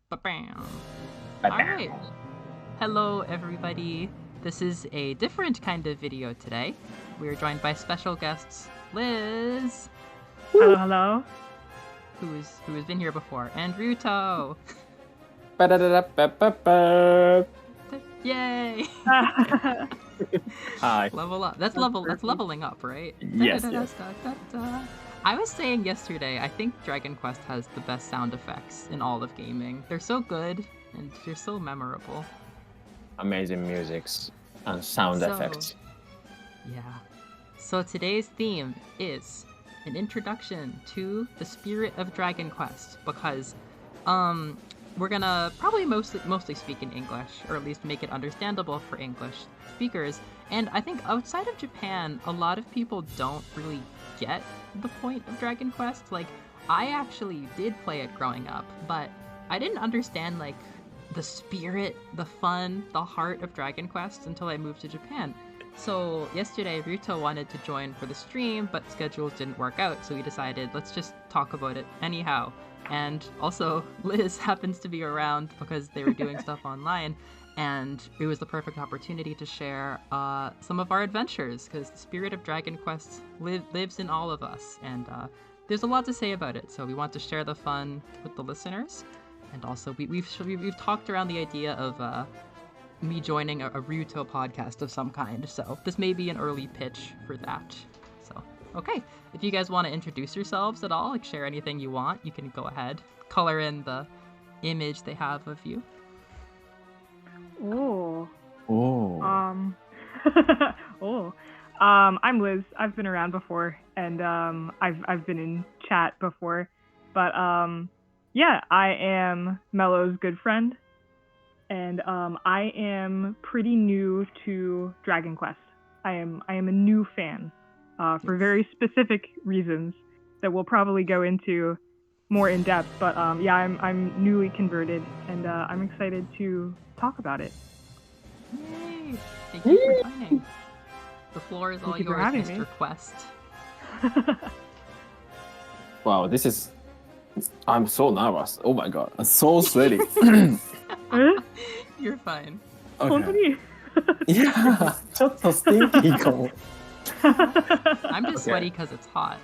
Ba-bam. Bye All right. Hello, everybody. This is a different kind of video today. We are joined by special guests Liz, Hello. who has been here before, and Ryuto. Yay! Hi. Level up. That's perfect. leveling up, right? Yes, Da-da-da-da-da-da. I was saying yesterday, I think Dragonquest has the best sound effects in all of gaming. They're so good and they're so memorable. Amazing musics and sound So- effects. Yeah. So today's theme is an introduction to the spirit of Dragon Quest because we're gonna probably mostly speak in English, or at least make it understandable for English speakers. And I think outside of Japan, a lot of people don't really get the point of Dragon Quest. Like, I actually did play it growing up, but I didn't understand like the spirit, the fun, the heart of Dragon Quest until I moved to Japan. So yesterday, Ryuto wanted to join for the stream, but schedules didn't work out, so we decided let's just talk about it anyhow. And also, Liz happens to be around because they were doing stuff online, and it was the perfect opportunity to share some of our adventures, because the spirit of Dragon Quest lives in all of us, and there's a lot to say about it, so we want to share the fun with the listeners. And also, we've talked around the idea of me joining a Ryuto podcast of some kind, so this may be an early pitch for that. So, okay, if you guys want to introduce yourselves at all, like share anything you want, you can go ahead. Color in the image they have of you. Oh. Oh. I'm Liz. I've been around before, and I've been in chat before, but yeah, I am Mello's good friend, and I am pretty new to Dragon Quest. I am a new fan, for Yes. very specific reasons that we'll probably go into more in depth. But yeah, I'm newly converted, and I'm excited to talk about it. Yay! Thank you for joining. The floor is all Thank you for yours, having Mr. me. Quest. Wow, this is. I'm so nervous. Oh my god. I'm so sweaty. You're fine. Okay. Yeah. ちょっとスティンキーかも。 I'm just Okay. sweaty because it's hot.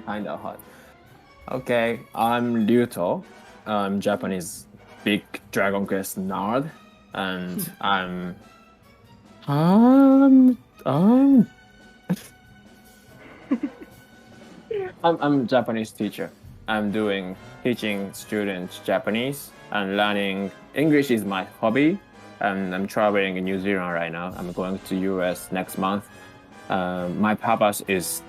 Kinda hot. Okay, I'm Ryuto. I'm Japanese big Dragon Quest nerd, and I'm I'm Japanese teacher. I'm teaching students Japanese and learning English is my hobby. And I'm traveling in New Zealand right now. I'm going to US next month. My purpose is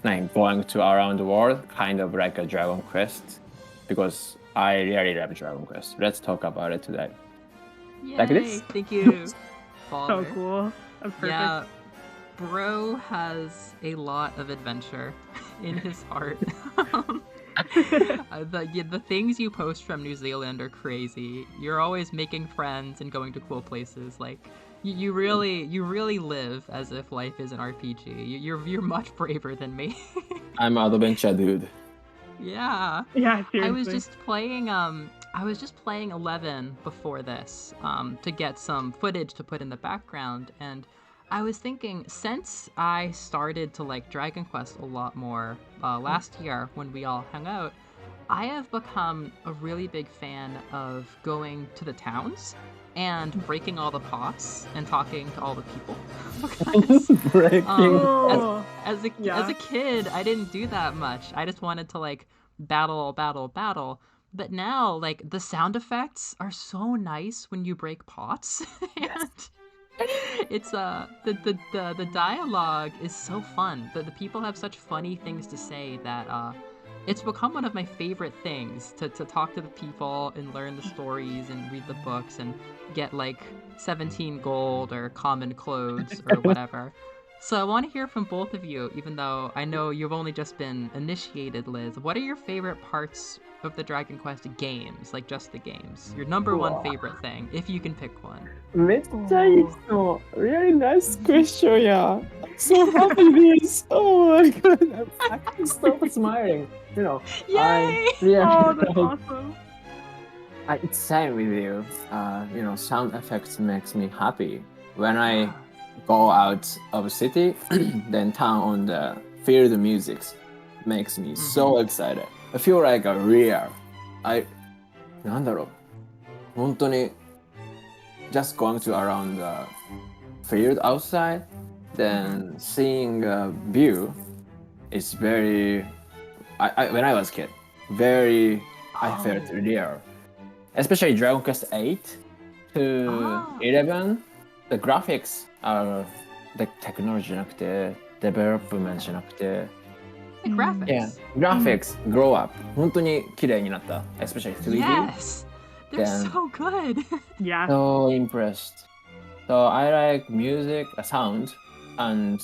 like going to around the world, kind of like a Dragon Quest, because I really love Dragon Quest. Let's talk about it today. Yay! Like this? Thank you. So Baller. cool. That's perfect. Yeah, bro has a lot of adventure in his heart. The things you post from New Zealand are crazy. You're always making friends and going to cool places. Like you really live as if life is an RPG. You're much braver than me. I'm an adventure dude. Yeah. Yeah, seriously. I was just playing 11 before this to get some footage to put in the background, and I was thinking, since I started to like Dragon Quest a lot more last year when we all hung out, I have become a really big fan of going to the towns and breaking all the pots and talking to all the people. Because Breaking. Oh, as a kid, I didn't do that much. I just wanted to like battle. But now, like, the sound effects are so nice when you break pots. And it's the dialogue is so fun. The people have such funny things to say that it's become one of my favorite things to talk to the people and learn the stories and read the books and get like 17 gold or common clothes or whatever. So I want to hear from both of you, even though I know you've only just been initiated, Liz. What are your favorite parts of the Dragon Quest games? Like, just the games. Your number one favorite thing, if you can pick one. めっちゃいい人。Really nice question, yeah. I'm so happy this. Oh my god. I can't stop smiling. You know, Yay! oh, that's awesome. It's same with you. Sound effects makes me happy. When I go out of city, then turn on the field music makes me so excited. I feel like a real. なんだろう。本当に just going to around the field outside, then seeing a view is very. When I was a kid, I felt real. Especially Dragon Quest 8 to 11, the graphics are the technology じゃなくて development じゃなくて graphics. Yeah, graphics grow up. 本当に綺麗になった especially 3D. Yes, they're so good. Yeah. So impressed. So I like music, sound, and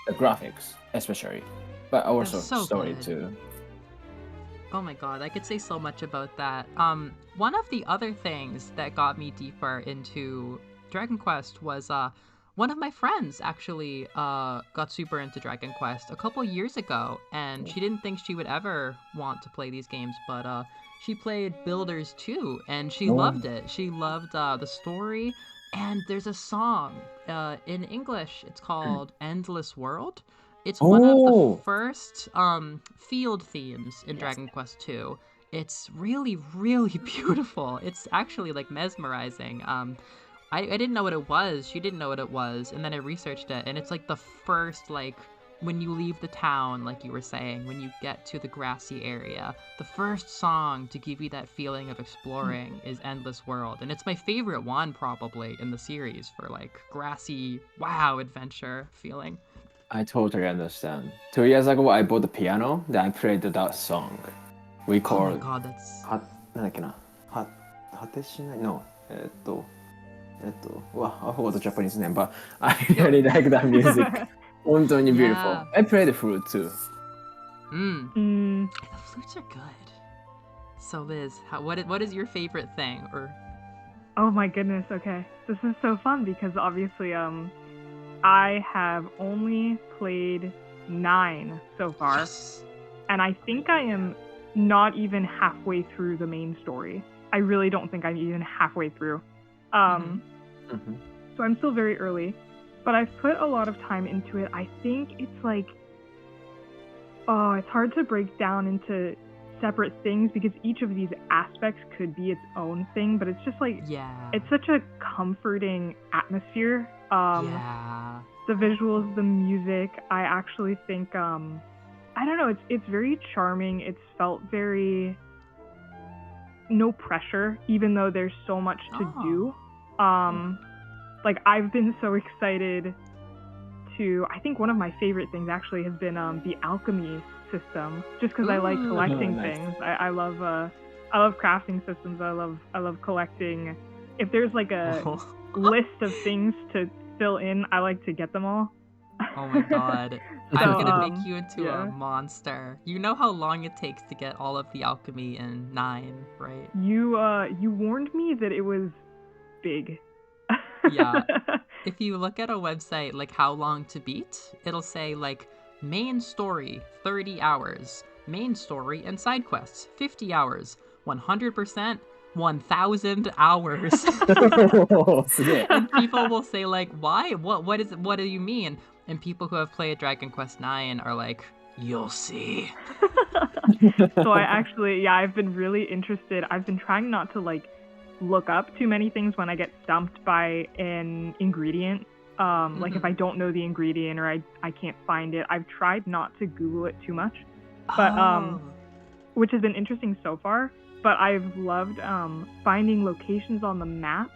the graphics especially, but also so story good. too. Oh my god, I could say so much about that. One of the other things that got me deeper into Dragon Quest was one of my friends actually got super into Dragon Quest a couple years ago, and she didn't think she would ever want to play these games, but she played Builders 2, and she loved it. She loved the story, and there's a song in English. It's called Endless World. It's one of the first field themes in Dragon Quest 2. It's really, really beautiful. It's actually like mesmerizing. I didn't know what it was. She didn't know what it was. And then I researched it. And it's like the first, like, when you leave the town, like you were saying, when you get to the grassy area, the first song to give you that feeling of exploring is Endless World. And it's my favorite one, probably, in the series for, like, grassy, wow, adventure feeling. I totally understand. 2 years ago, I bought the piano, then I played that song. We call Oh my god, that's... なんだっけな果てしない No. Well, I forgot the Japanese name, but I really like that music. 本当に beautiful. Yeah. I play the flute too. The flutes are good. So Liz, what is your favorite thing? Or Oh my goodness, okay. This is so fun because obviously I have only played 9 so far. Yes. And I think I am not even halfway through the main story. I really don't think I'm even halfway through. So I'm still very early, but I've put a lot of time into it. I think it's like, it's hard to break down into separate things because each of these aspects could be its own thing, but it's just like, it's such a comforting atmosphere. The visuals, the music, I actually think, I don't know, it's very charming. It's felt very no pressure, even though there's so much to do. Like I've been so excited to, I think one of my favorite things actually has been the alchemy system, just because I like collecting things. I love crafting systems. I love collecting. If there's like a list of things to fill in, I like to get them all. Oh my god. I'm gonna make you into a monster. You know how long it takes to get all of the alchemy in 9, right? You warned me that it was big. Yeah. If you look at a website like how long to beat, it'll say like main story 30 hours, main story and side quests 50 hours, 100% 1,000 hours. And people will say like, why? What is it? What do you mean? And people who have played Dragon Quest 9 are like, you'll see. So I've been really interested. I've been trying not to like look up too many things when I get stumped by an ingredient. Like if I don't know the ingredient or I can't find it, I've tried not to Google it too much. But which has been interesting so far. But I've loved finding locations on the map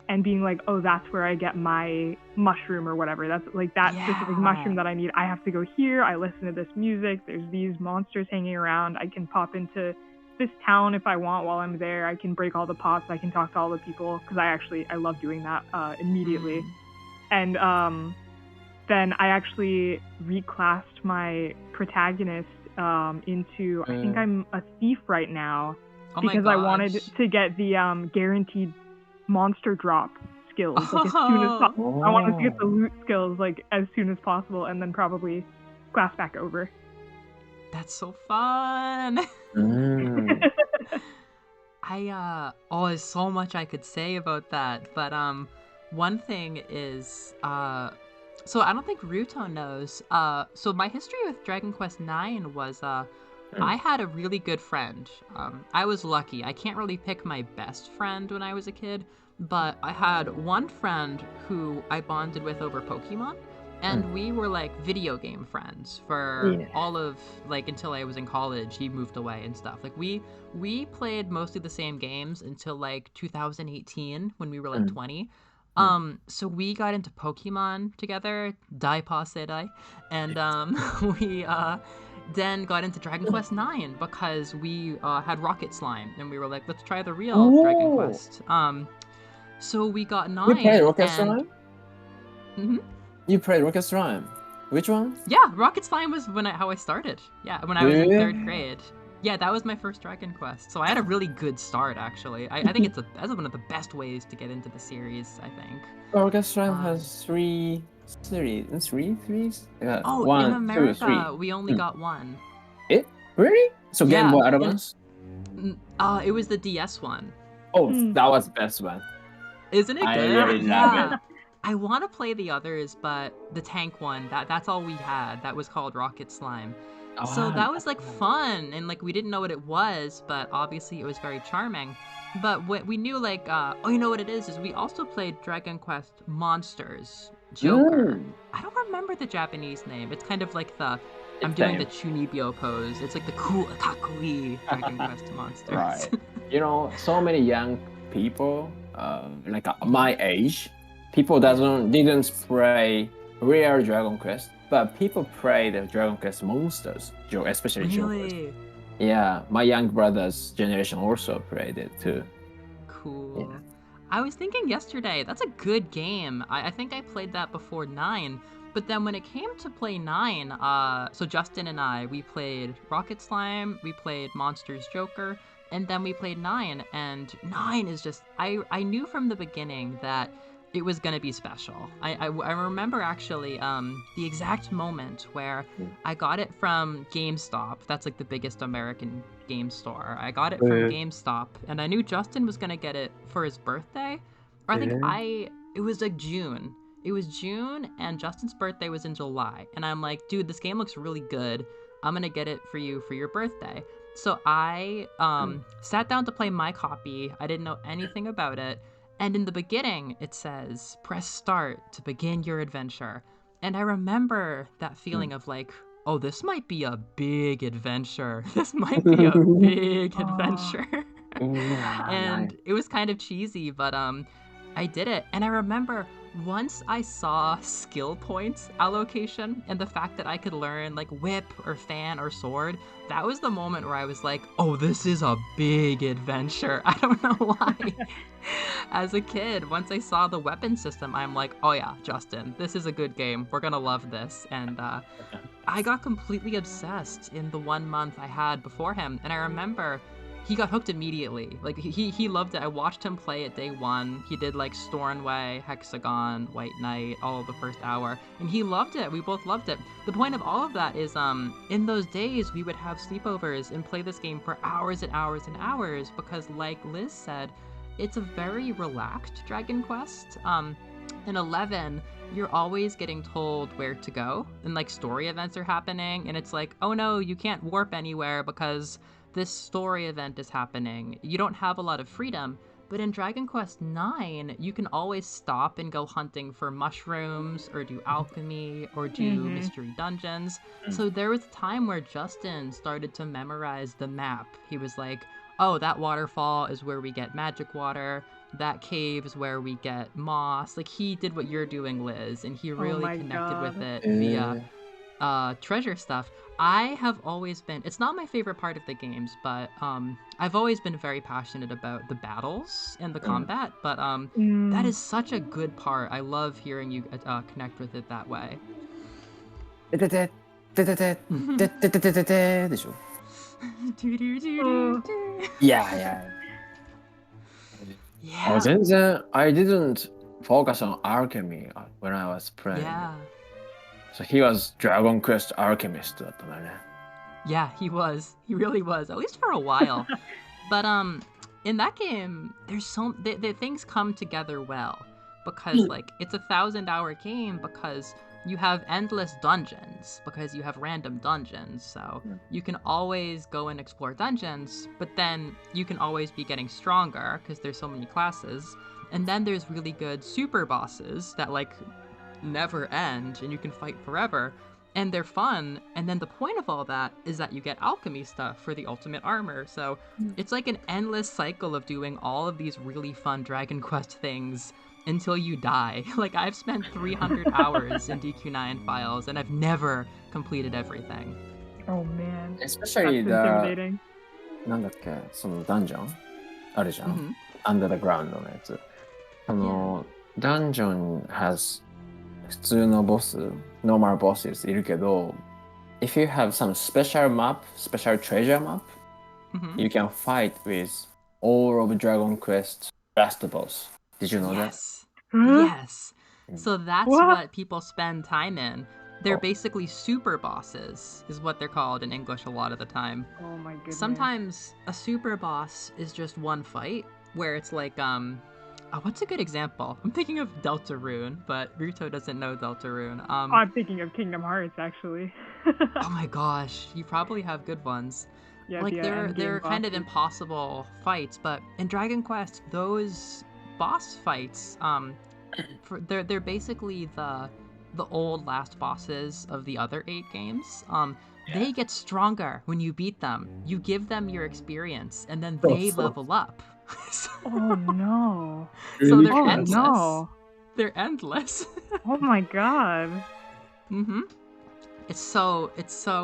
and being like, oh, that's where I get my mushroom or whatever. That's like that specific mushroom that I need. I have to go here. I listen to this music. There's these monsters hanging around. I can pop into this town if I want while I'm there. I can break all the pots. I can talk to all the people because I love doing that immediately. And then I actually reclassed my protagonist into, I think I'm a thief right now. Because I wanted to get the guaranteed monster drop skills like as soon as possible. I wanted to get the loot skills like as soon as possible, and then probably class back over. That's so fun. there's so much I could say about that, but one thing is so I don't think Ryuto knows. So my history with Dragon Quest IX was I had a really good friend. I was lucky. I can't really pick my best friend when I was a kid, but I had one friend who I bonded with over Pokemon, and we were like video game friends for all of like until I was in college. He moved away and stuff. Like we played mostly the same games until like 2018 when we were like 20. So we got into Pokemon together, Dai Pa Sedai, and we then got into Dragon Quest IX because we had Rocket Slime, and we were like, let's try the real Dragon Quest. So we got 9. You played Rocket and... Slime? Mm-hmm. You played Rocket Slime. Which one? Yeah, Rocket Slime was how I started. Yeah, when I was in 3rd grade. Yeah, that was my first Dragon Quest. So I had a really good start, actually. I think that's one of the best ways to get into the series, I think. Rocket Slime has 3 series? Oh, 1, in America, 2, 3. we only got 1. It? Really? So Yeah, Game Boy Advance? It was the DS one. Oh, that was the best one. Isn't it good? I really love it. I want to play the others, but the tank one, that's all we had. That was called Rocket Slime. So that was like fun, and like we didn't know what it was, but obviously it was very charming. But what we knew, like, you know what it is we also played Dragon Quest Monsters Joker. I don't remember the Japanese name. It's kind of like I'm doing the Chunibyo pose. It's like the cool, kakui Dragon Quest Monsters. Right. You know, so many young people, like my age, people didn't play real Dragon Quest, but people play the Dragon Quest Monsters, especially Really? Joker. Yeah, my young brother's generation also played it too. Cool. Yeah. I was thinking yesterday, that's a good game. I think I played that before 9, but then when it came to play 9, so Justin and I, we played Rocket Slime, we played Monsters Joker, and then we played 9, and 9 is just, I knew from the beginning that it was going to be special. I remember actually the exact moment where I got it from GameStop. That's like the biggest American game store. I got it from GameStop, and I knew Justin was going to get it for his birthday. Or I think it was like June. It was June, and Justin's birthday was in July. And I'm like, dude, this game looks really good. I'm going to get it for you for your birthday. So I sat down to play my copy. I didn't know anything about it. And in the beginning, it says, press start to begin your adventure. And I remember that feeling of like, oh, this might be a big adventure. This might be a big adventure. And it was kind of cheesy, but I did it. And I remember once I saw skill points allocation and the fact that I could learn like whip or fan or sword, that was the moment where I was like, oh, this is a big adventure. I don't know why. As a kid, once I saw the weapon system, I'm like, oh yeah, Justin, this is a good game. We're gonna love this. And I got completely obsessed in the 1 month I had before him. And I remember he got hooked immediately. Like he loved it. I watched him play it day 1. He did like Stornway, Hexagon, White Knight, all of the first hour, and he loved it. We both loved it. The point of all of that is in those days we would have sleepovers and play this game for hours and hours and hours because like Liz said, it's a very relaxed Dragon Quest. In 11, you're always getting told where to go, and like story events are happening, and it's like, oh no, you can't warp anywhere because this story event is happening. You don't have a lot of freedom. But in Dragon Quest IX, you can always stop and go hunting for mushrooms or do alchemy or do mystery dungeons. So there was a time where Justin started to memorize the map. He was like, oh, that waterfall is where we get magic water. That cave is where we get moss. Like he did what you're doing, Liz, and he really connected with it via treasure stuff. I have always been, it's not my favorite part of the games, but I've always been very passionate about the battles and the combat, but that is such a good part. I love hearing you connect with it that way. でしょ Yeah. Yeah. 全然 I didn't focus on alchemy when I was playing. Yeah. So he was Dragon Quest Alchemist だったんだね。 Yeah, he was. He really was, at least for a while. But in that game, there's the things come together well because like it's a 1,000-hour game because you have endless dungeons because you have random dungeons, so you can always go and explore dungeons, but then you can always be getting stronger because there's so many classes, and then there's really good super bosses that like never end and you can fight forever. And they're fun, and then the point of all that is that you get alchemy stuff for the ultimate armor. So it's like an endless cycle of doing all of these really fun Dragon Quest things until you die. Like, I've spent 300 hours in DQ9 files, and I've never completed everything. Oh man. Especially That's intimidating. なんだっけ、そのダンジョンあるじゃん、Under the Ground のやつ。ダンジョン has 普通のボス、normal bosses いるけど、if you have some special map, special treasure map, you can fight with all of Dragon Quest last boss. Did you know that? Yes. So that's what people spend time in. They're basically super bosses, is what they're called in English a lot of the time. Oh my goodness. Sometimes a super boss is just one fight, where it's like, what's a good example? I'm thinking of Deltarune, but Ryuto doesn't know Deltarune. I'm thinking of Kingdom Hearts, actually. Oh my gosh, you probably have good ones. Yeah, like they're kind of impossible fights, but in Dragon Quest, those boss fights, they're basically the old last bosses of the other 8 games. They get stronger when you beat them. You give them your experience, and then they level up. Oh no. So they're endless. No. They're endless. Oh my god. It's so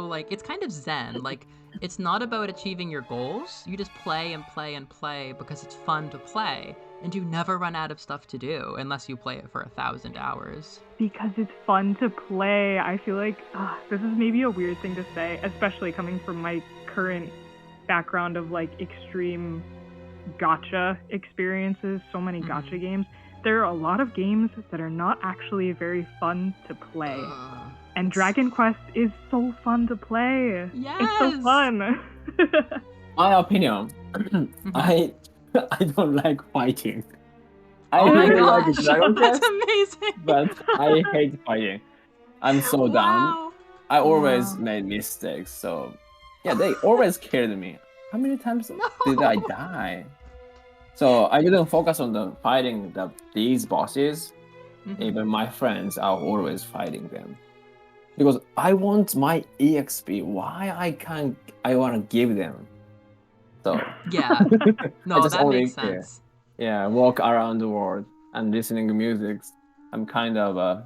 like, it's kind of zen. Like, it's not about achieving your goals. You just play and play and play because it's fun to play, and you never run out of stuff to do unless you play it for 1,000 hours. Because it's fun to play. I feel like this is maybe a weird thing to say, especially coming from my current background of like extreme gacha experiences, so many gacha games. There are a lot of games that are not actually very fun to play. And Dragon Quest is so fun to play. Yes! It's so fun. My opinion, I don't like fighting. I really like Dragon Quest, that's amazing. but I hate fighting. I'm so dumb. I always made mistakes, so yeah, they always killed me. How many times did I die? So I didn't focus on the fighting these bosses. Even my friends are always fighting them. Because I want my EXP. Why I want to give them? So yeah, no, that makes sense. Yeah, walk around the world and listening to music. I'm kind of a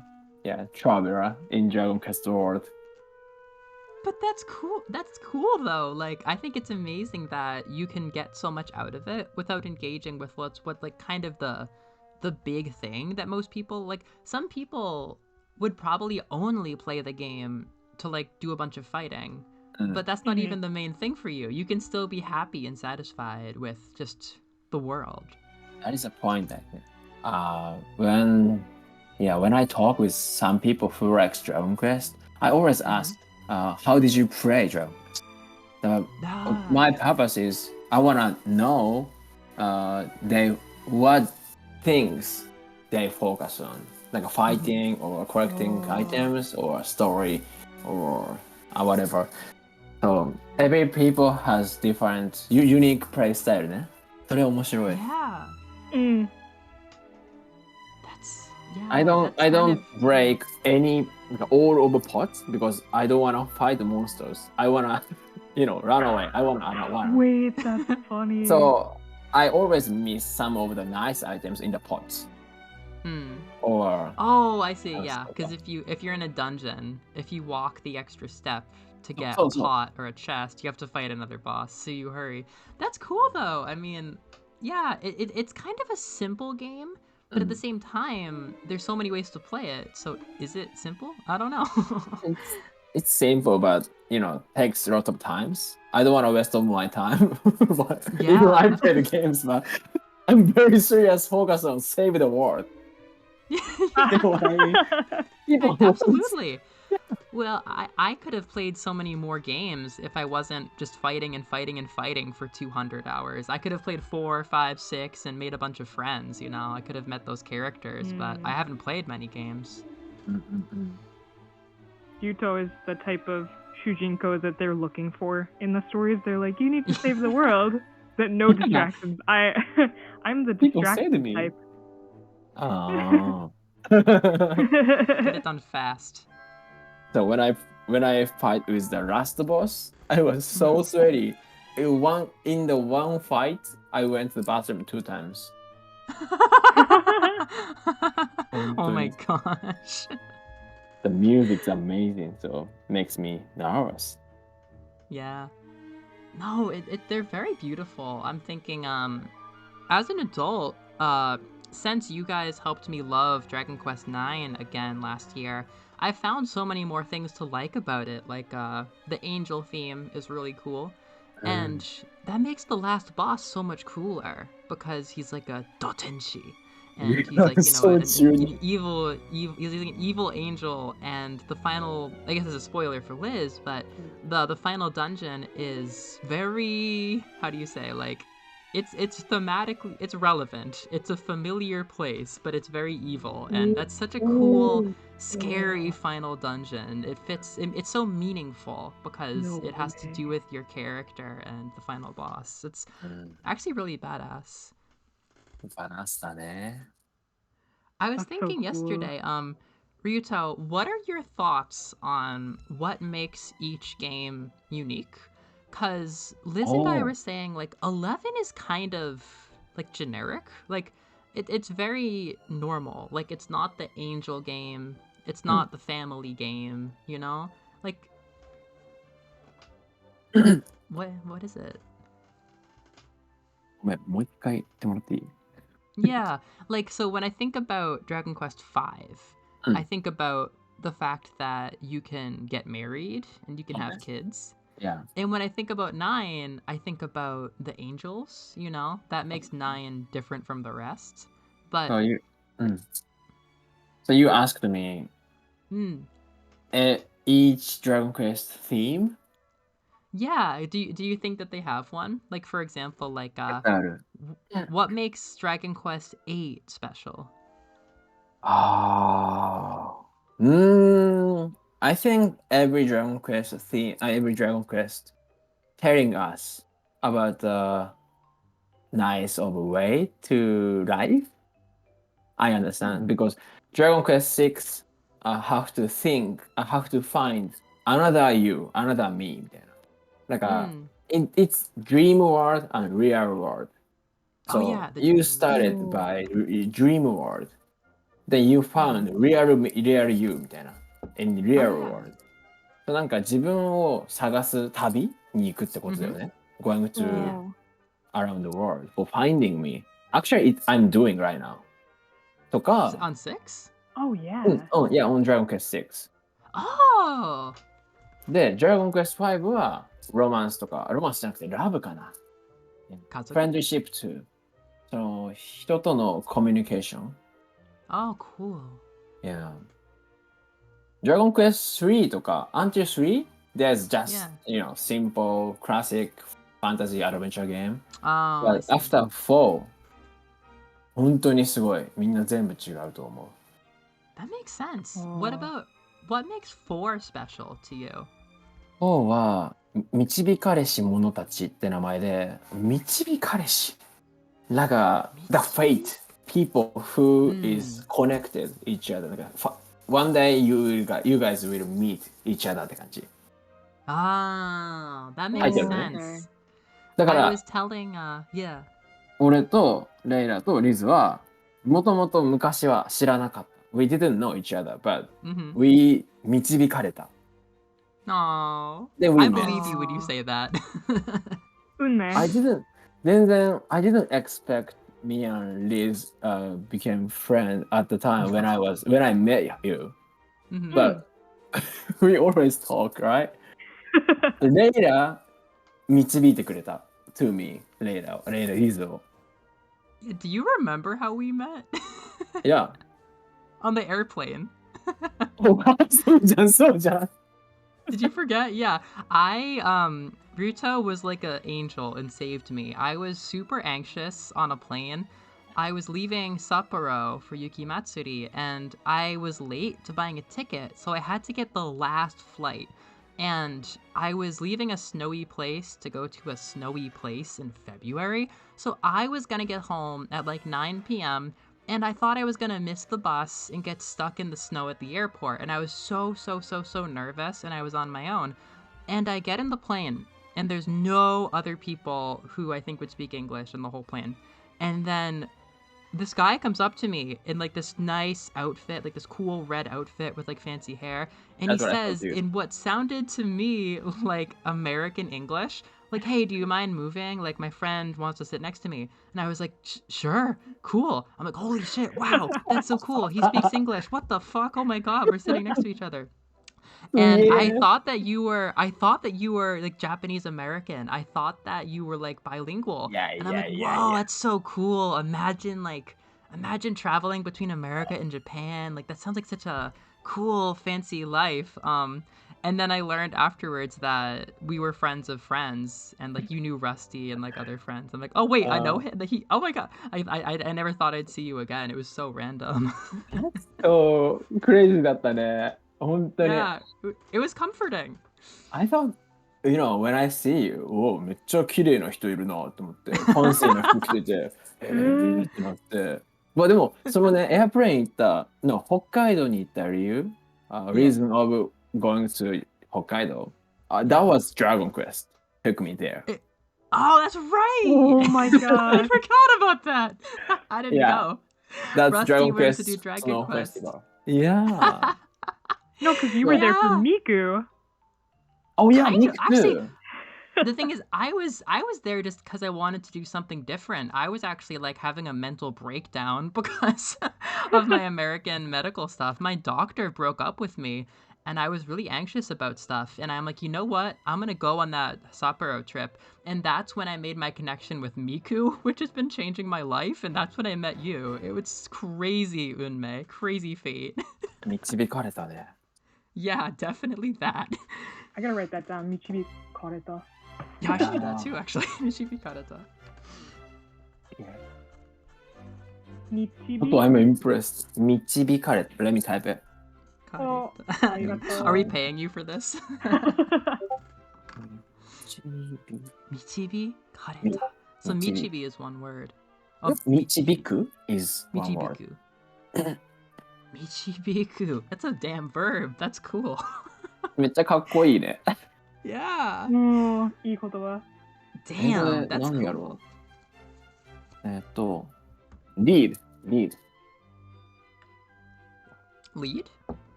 traveler in Dragon Quest world. But that's cool. That's cool though. Like, I think it's amazing that you can get so much out of it without engaging with what like kind of the big thing that most people like. Some people would probably only play the game to like do a bunch of fighting, but that's not even the main thing for you. You can still be happy and satisfied with just the world. That is a point, I think. When I talk with some people who likes Dragon Quest, I always ask, how did you play Dragon Quest? My purpose is I wanna know what things they focus on, like fighting or collecting items or story or whatever. So every people has different unique play style ね。それ面白い。Yeah. I don't break any all over pots because I don't wanna fight the monsters. I wanna, run away. I wanna run. Wait, that's funny. So I always miss some of the nice items in the pots. Or I see. Yeah, because if you're in a dungeon, if you walk the extra step to get a pot or a chest, you have to fight another boss. So you hurry. That's cool though. I mean, yeah, it's kind of a simple game. But at the same time, there's so many ways to play it. So is it simple? I don't know. it's simple, but takes a lot of times. I don't want to waste all my time. But I play the games, but I'm very serious. Focus on save the world. You know what I mean? Absolutely. Well, I could have played so many more games if I wasn't just fighting and fighting and fighting for 200 hours. I could have played 4, 5, 6 and made a bunch of friends, you know? I could have met those characters, but I haven't played many games. Ryuto is the type of Shujinko that they're looking for in the stories. They're like, you need to save the world. That no distractions. I'm the People say to distraction me. type. Oh. Get it done fast. So when I fight with the last boss, I was so sweaty. In the one fight, I went to the bathroom 2 times. Oh my gosh. The music's amazing, so makes me nervous. Yeah. No, they're very beautiful. I'm thinking, as an adult, since you guys helped me love Dragon Quest IX again last year, I found so many more things to like about it. Like, the angel theme is really cool. And that makes the last boss so much cooler, because he's like a dotenshi. And he's like, you know, an evil, he's like an evil angel, and the final, I guess it's a spoiler for Liz, but the final dungeon is very, how do you say, like, it's thematically, it's relevant. It's a familiar place, but it's very evil, and that's such a cool, scary final dungeon. It fits, it's so meaningful because it has to do with your character and the final boss. It's actually really badass. I was That's so thinking cool. yesterday, Ryuto, what are your thoughts on what makes each game unique? Because Liz and I were saying, like, 11 is kind of, like, generic. Like, it's very normal. Like, it's not the angel game. It's not the family game, you know? Like, what is it? ごめん、もう一回言ってもらっていい？ Yeah, like, so when I think about Dragon Quest V, I think about the fact that you can get married and you can have kids. Yeah. And when I think about 9, I think about the angels, you know? That makes 9 different from the rest. But So you asked me each Dragon Quest theme? Yeah, do you think that they have one? Like, for example, like, what makes Dragon Quest 8 special? I think every Dragon Quest theme, every Dragon Quest telling us about the nice of way to life. I understand because Dragon Quest 6 have to think, have to find another you, another me. Like it's dream world and real world. So you started by dream world, then you found real you みたいな in real world. So なんか自分を探す旅に行くってことだよね。Going to around the world for finding me. Actually, I'm doing right now. とか On 6? Oh, yeah. Yeah, on Dragon Quest 6. Oh! で、Dragon Quest 5はロマンスとか、ロマンスじゃなくてラブかな。Friendship too. その人とのコミュニケーション。Oh, cool. Yeah. Dragon Quest 3とか、until 3, there's just, you know, simple, classic fantasy adventure game. But after 4, 本当にすごい。みんな全部違うと思う。That makes sense. What makes 4 special to you? 4は、導かれし者たちって名前で、導かれし。なんか、the fate, people who is connected each other. なんか one day you guys will meet each other って感じ。Ah, that makes sense. だから、 I was telling, yeah. 俺とレイラとリズは、もともと昔は知らなかった。We didn't know each other, but we 導かれた。Aww. Then we I met. believe you when you say that. I didn't expect me and Liz became friends at the time when I met you. But we always talk, right? Later, 導いてくれた to me later, Liz を。Do you remember how we met? Yeah. On the airplane. そうじゃん。Did you forget? Yeah. Ryuto was like an angel and saved me. I was super anxious on a plane. I was leaving Sapporo for Yuki Matsuri and I was late to buying a ticket, so I had to get the last flight. And I was leaving a snowy place to go to a snowy place in February, so I was gonna get home at like 9 p.m. and I thought I was gonna miss the bus and get stuck in the snow at the airport. And I was so nervous, and I was on my own. And I get in the plane, and there's no other people who I think would speak English in the whole plane. And then this guy comes up to me in like this nice outfit, like this cool red outfit with like fancy hair, and he That's what I told says you. in what sounded to me like American English, like, "Hey, do you mind moving? Like, my friend wants to sit next to me." And I was like, "Sure, cool." I'm like, "Holy shit, wow, that's so cool. He speaks English. What the fuck? Oh my god, we're sitting next to each other." And Yeah. I thought that you were like Japanese American. I thought that you were like bilingual. Yeah, And I'm yeah, like, yeah, whoa, yeah. that's so cool. Imagine traveling between America and Japan. Like that sounds like such a cool, fancy life. And then I learned afterwards that we were friends of friends, and like you knew Rusty and like other friends. I'm like, oh wait, I know him. Like, oh my god, I never thought I'd see you again. It was so random. そう、クレイジーだったね。本当に。Yeah, it was comforting. I thought, when I see you, おめっちゃ綺麗な人いるなと思って、ファンシーな服着てて、ってなって。まあでも、そのね、エアプレイン行ったの、北海道に行った理由、reason of going to 北海道、that was Dragon Quest. Took me there. Oh, that's right! Oh my I god. forgot about that. I didn't Yeah. go. That's Rusty Dragon went to Quest do Dragon Snow Quest. Festival. Yeah. No, because you were there for Yeah. Miku. Oh yeah, Kind me of. Actually, too. the thing is, I was there just because I wanted to do something different. I was actually like having a mental breakdown because of my American medical stuff. My doctor broke up with me, and I was really anxious about stuff. And I'm like, you know what? I'm gonna go on that Sapporo trip. And that's when I made my connection with Miku, which has been changing my life. And that's when I met you. It was crazy, Unmei. Crazy fate. 導かれたね。Yeah, definitely that. I gotta write that down. Michibi Kareta. Yeah, I should do that too, actually. Michibi Karata. Michibi. I'm impressed. 導かれた。Let me type it. Oh, Karata. Are we paying you for this? 導 Michibi Kareta. So Michibi. Michibi is one word. 導く is one word. Michibiku. Michibiku. That's a damn verb. That's cool. めっちゃかっこいいね。 Yeah. うん、いい言葉。 Damn, that's 何やろ cool. う。lead. Lead?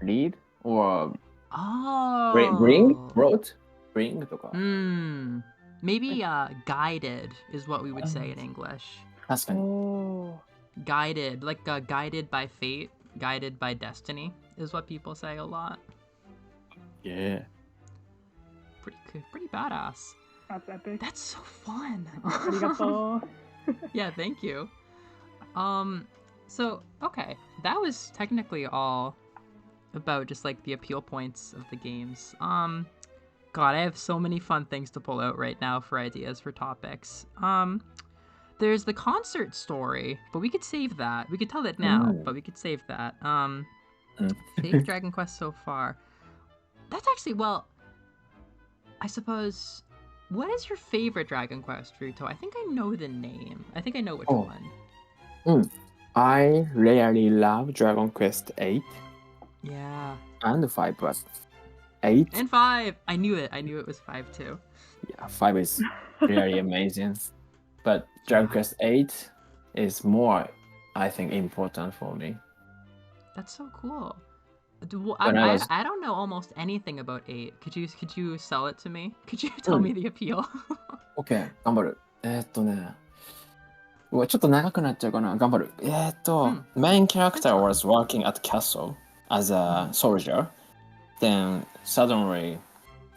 Lead? or Oh. bring? Brought? Bring とか。 Maybe guided is what we would say in English. 確かに。Oh. Guided, like guided by fate, guided by destiny is what people say a lot. Yeah. Pretty cool, pretty badass. That's epic. That's so fun. ありがとう。 Yeah, thank you. So okay, that was technically all about just like the appeal points of the games. God, I have so many fun things to pull out right now for ideas for topics. There's the concert story, but we could save that. We could tell it now, but we could save that. Favorite Dragon Quest so far. That's actually, well, I suppose. What is your favorite Dragon Quest, Ryuto? I think I know the name. I think I know which one. I really love Dragon Quest 8 Yeah. and 5, but 8? And 5! I knew it. I knew it was 5 too. Yeah, 5 is really amazing. But Dragon Quest 8 is more, I think, important for me. That's so cool. When I was- I don't know almost anything about 8. Could you sell it to me? Could you tell me the appeal? OK、頑張る。うわ、ちょっと長くなっちゃうかな。頑張る。main character was working at castle as a soldier. Then suddenly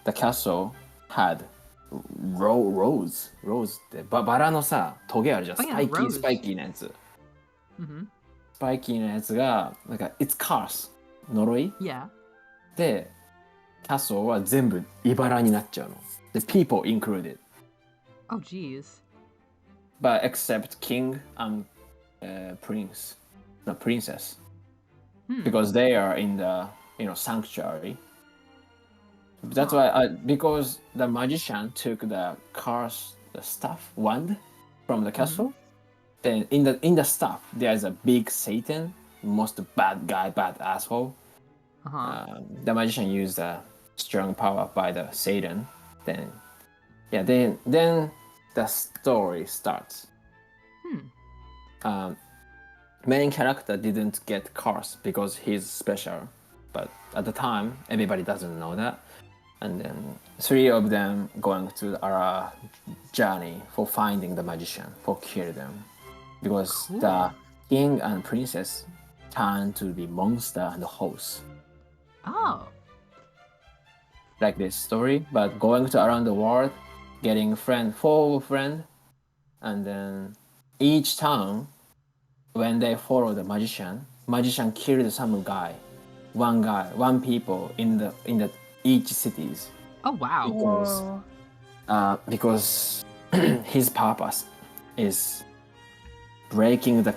the castle had rose ってバラのさ、トゲあるじゃん。 Oh, yeah, スパイキーなやつ。 Mm-hmm. スパイキーなやつが、なんか、it's curse 呪い Yeah. で、castle は全部茨になっちゃうの。The people included. Oh, geez. But except king and prince, no princess, because they are in the sanctuary. That's why because the magician took the staff wand from the castle. Then in the staff there's a big Satan, most bad guy, bad asshole. The magician used the strong power by the Satan. Then the story starts. Main character didn't get cars because he's special, but at the time everybody doesn't know that. And then 3 of them going to our journey for finding the magician, for kill them, because the king and princess turn to be monster and horse. Oh. Like this story, but going to around the world, getting follow friend, and then each town, when they follow the magician killed some guy, one people in the each cities. Oh, wow. Because his purpose is breaking the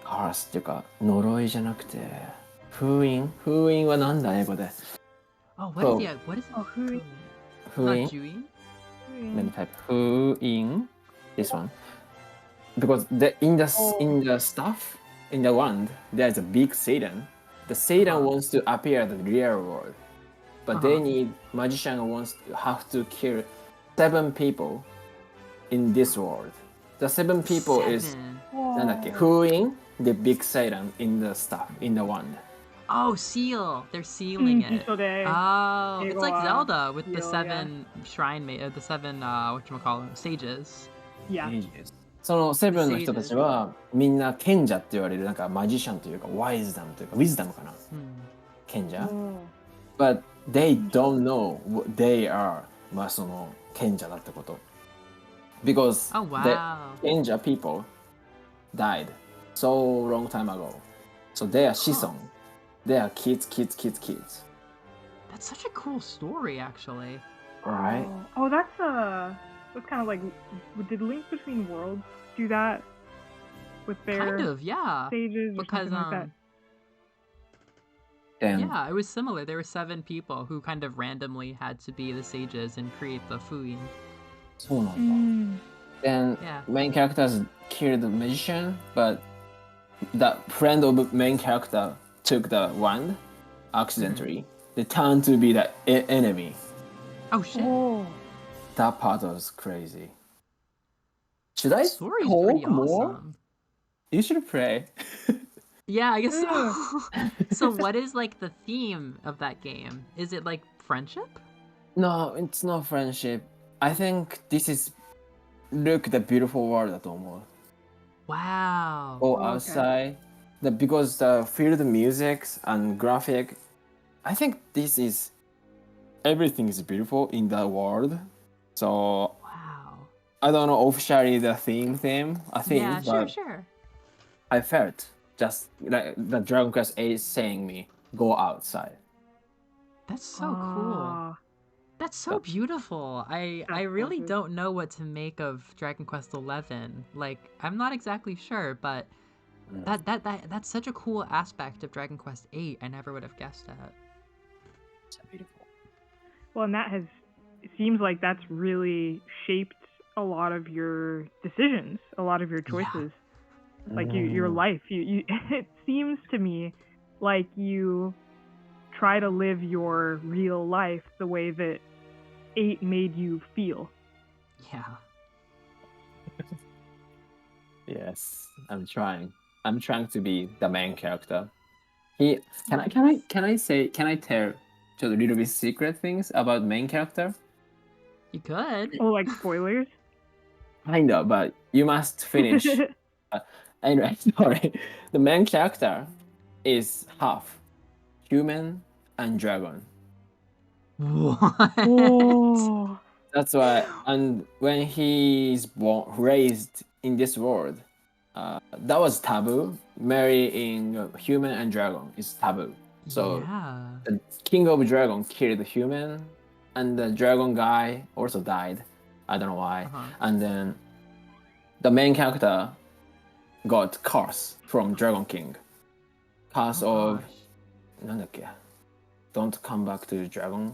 curse っていうか呪いじゃなくて封印はなんだ英語で Oh, what is it? Oh, 封印 Not Juin? Let me type 封印 this one because in the stuff in the wand there's a big Satan. The Satan wants to appear in the real world, but they need magician have to kill 7 people in this world. The 7 people is なんだっけ封印 the big Satan in the stuff in the wand. Oh, seal. They're sealing it. Oh, it's like Zelda with the 7 shrine the 7 whatchamacallit, sages. Yeah. そのセブンの人たちはみんな賢者って言われるなんかマジシャンというかワイズダムというかウィズダムかな、賢者、but they don't know what they are まあその賢者だってこと because the 賢者 people died so long time ago, so they are 子孫 they are kids. That's such a cool story, actually. Right. Oh, that's kind of like, did Link Between Worlds do that with their kind of, yeah, stages or because something like that? Yeah, it was similar. There were 7 people who kind of randomly had to be the sages and create the Fuin. そうなんだ。Then main characters killed the magician, but the friend of main character took the wand accidentally. They turned to be the enemy. Oh shit. That part was crazy. Should I talk more? Awesome. You should pray. Yeah, I guess so. So what is like the theme of that game? Is it like friendship? No, it's not friendship. I think this is look the beautiful world だと思う. Wow. Go outside. Because the field music and graphic, I think this is everything is beautiful in the world. So I don't know officially the theme, I think. Yeah, but sure. I felt just like the Dragonquest 8 is saying me, go outside. That's so cool. That's so beautiful. I really don't know what to make of Dragon Quest 11. Like, I'm not exactly sure, but that's such a cool aspect of Dragon Quest 8. I never would have guessed that. It's beautiful. Well, and it seems like that's really shaped a lot of your decisions, a lot of your choices, like your life. You it seems to me like you try to live your real life the way that 8 made you feel. Yeah. Yes, I'm trying to be the main character. Can I tell just a little bit secret things about main character? You could. Oh, like spoilers? Kind of, but you must finish. Anyway, sorry. The main character is half human and dragon. What? Oh. That's why, and when he's raised in this world, that was taboo. Marrying a human and dragon is taboo. So Yeah. the king of dragon killed the human, and the dragon guy also died. I don't know why. Uh-huh. And then the main character got curse from Dragon King. Curse Oh, of gosh. なんだっけ? Don't come back to Dragon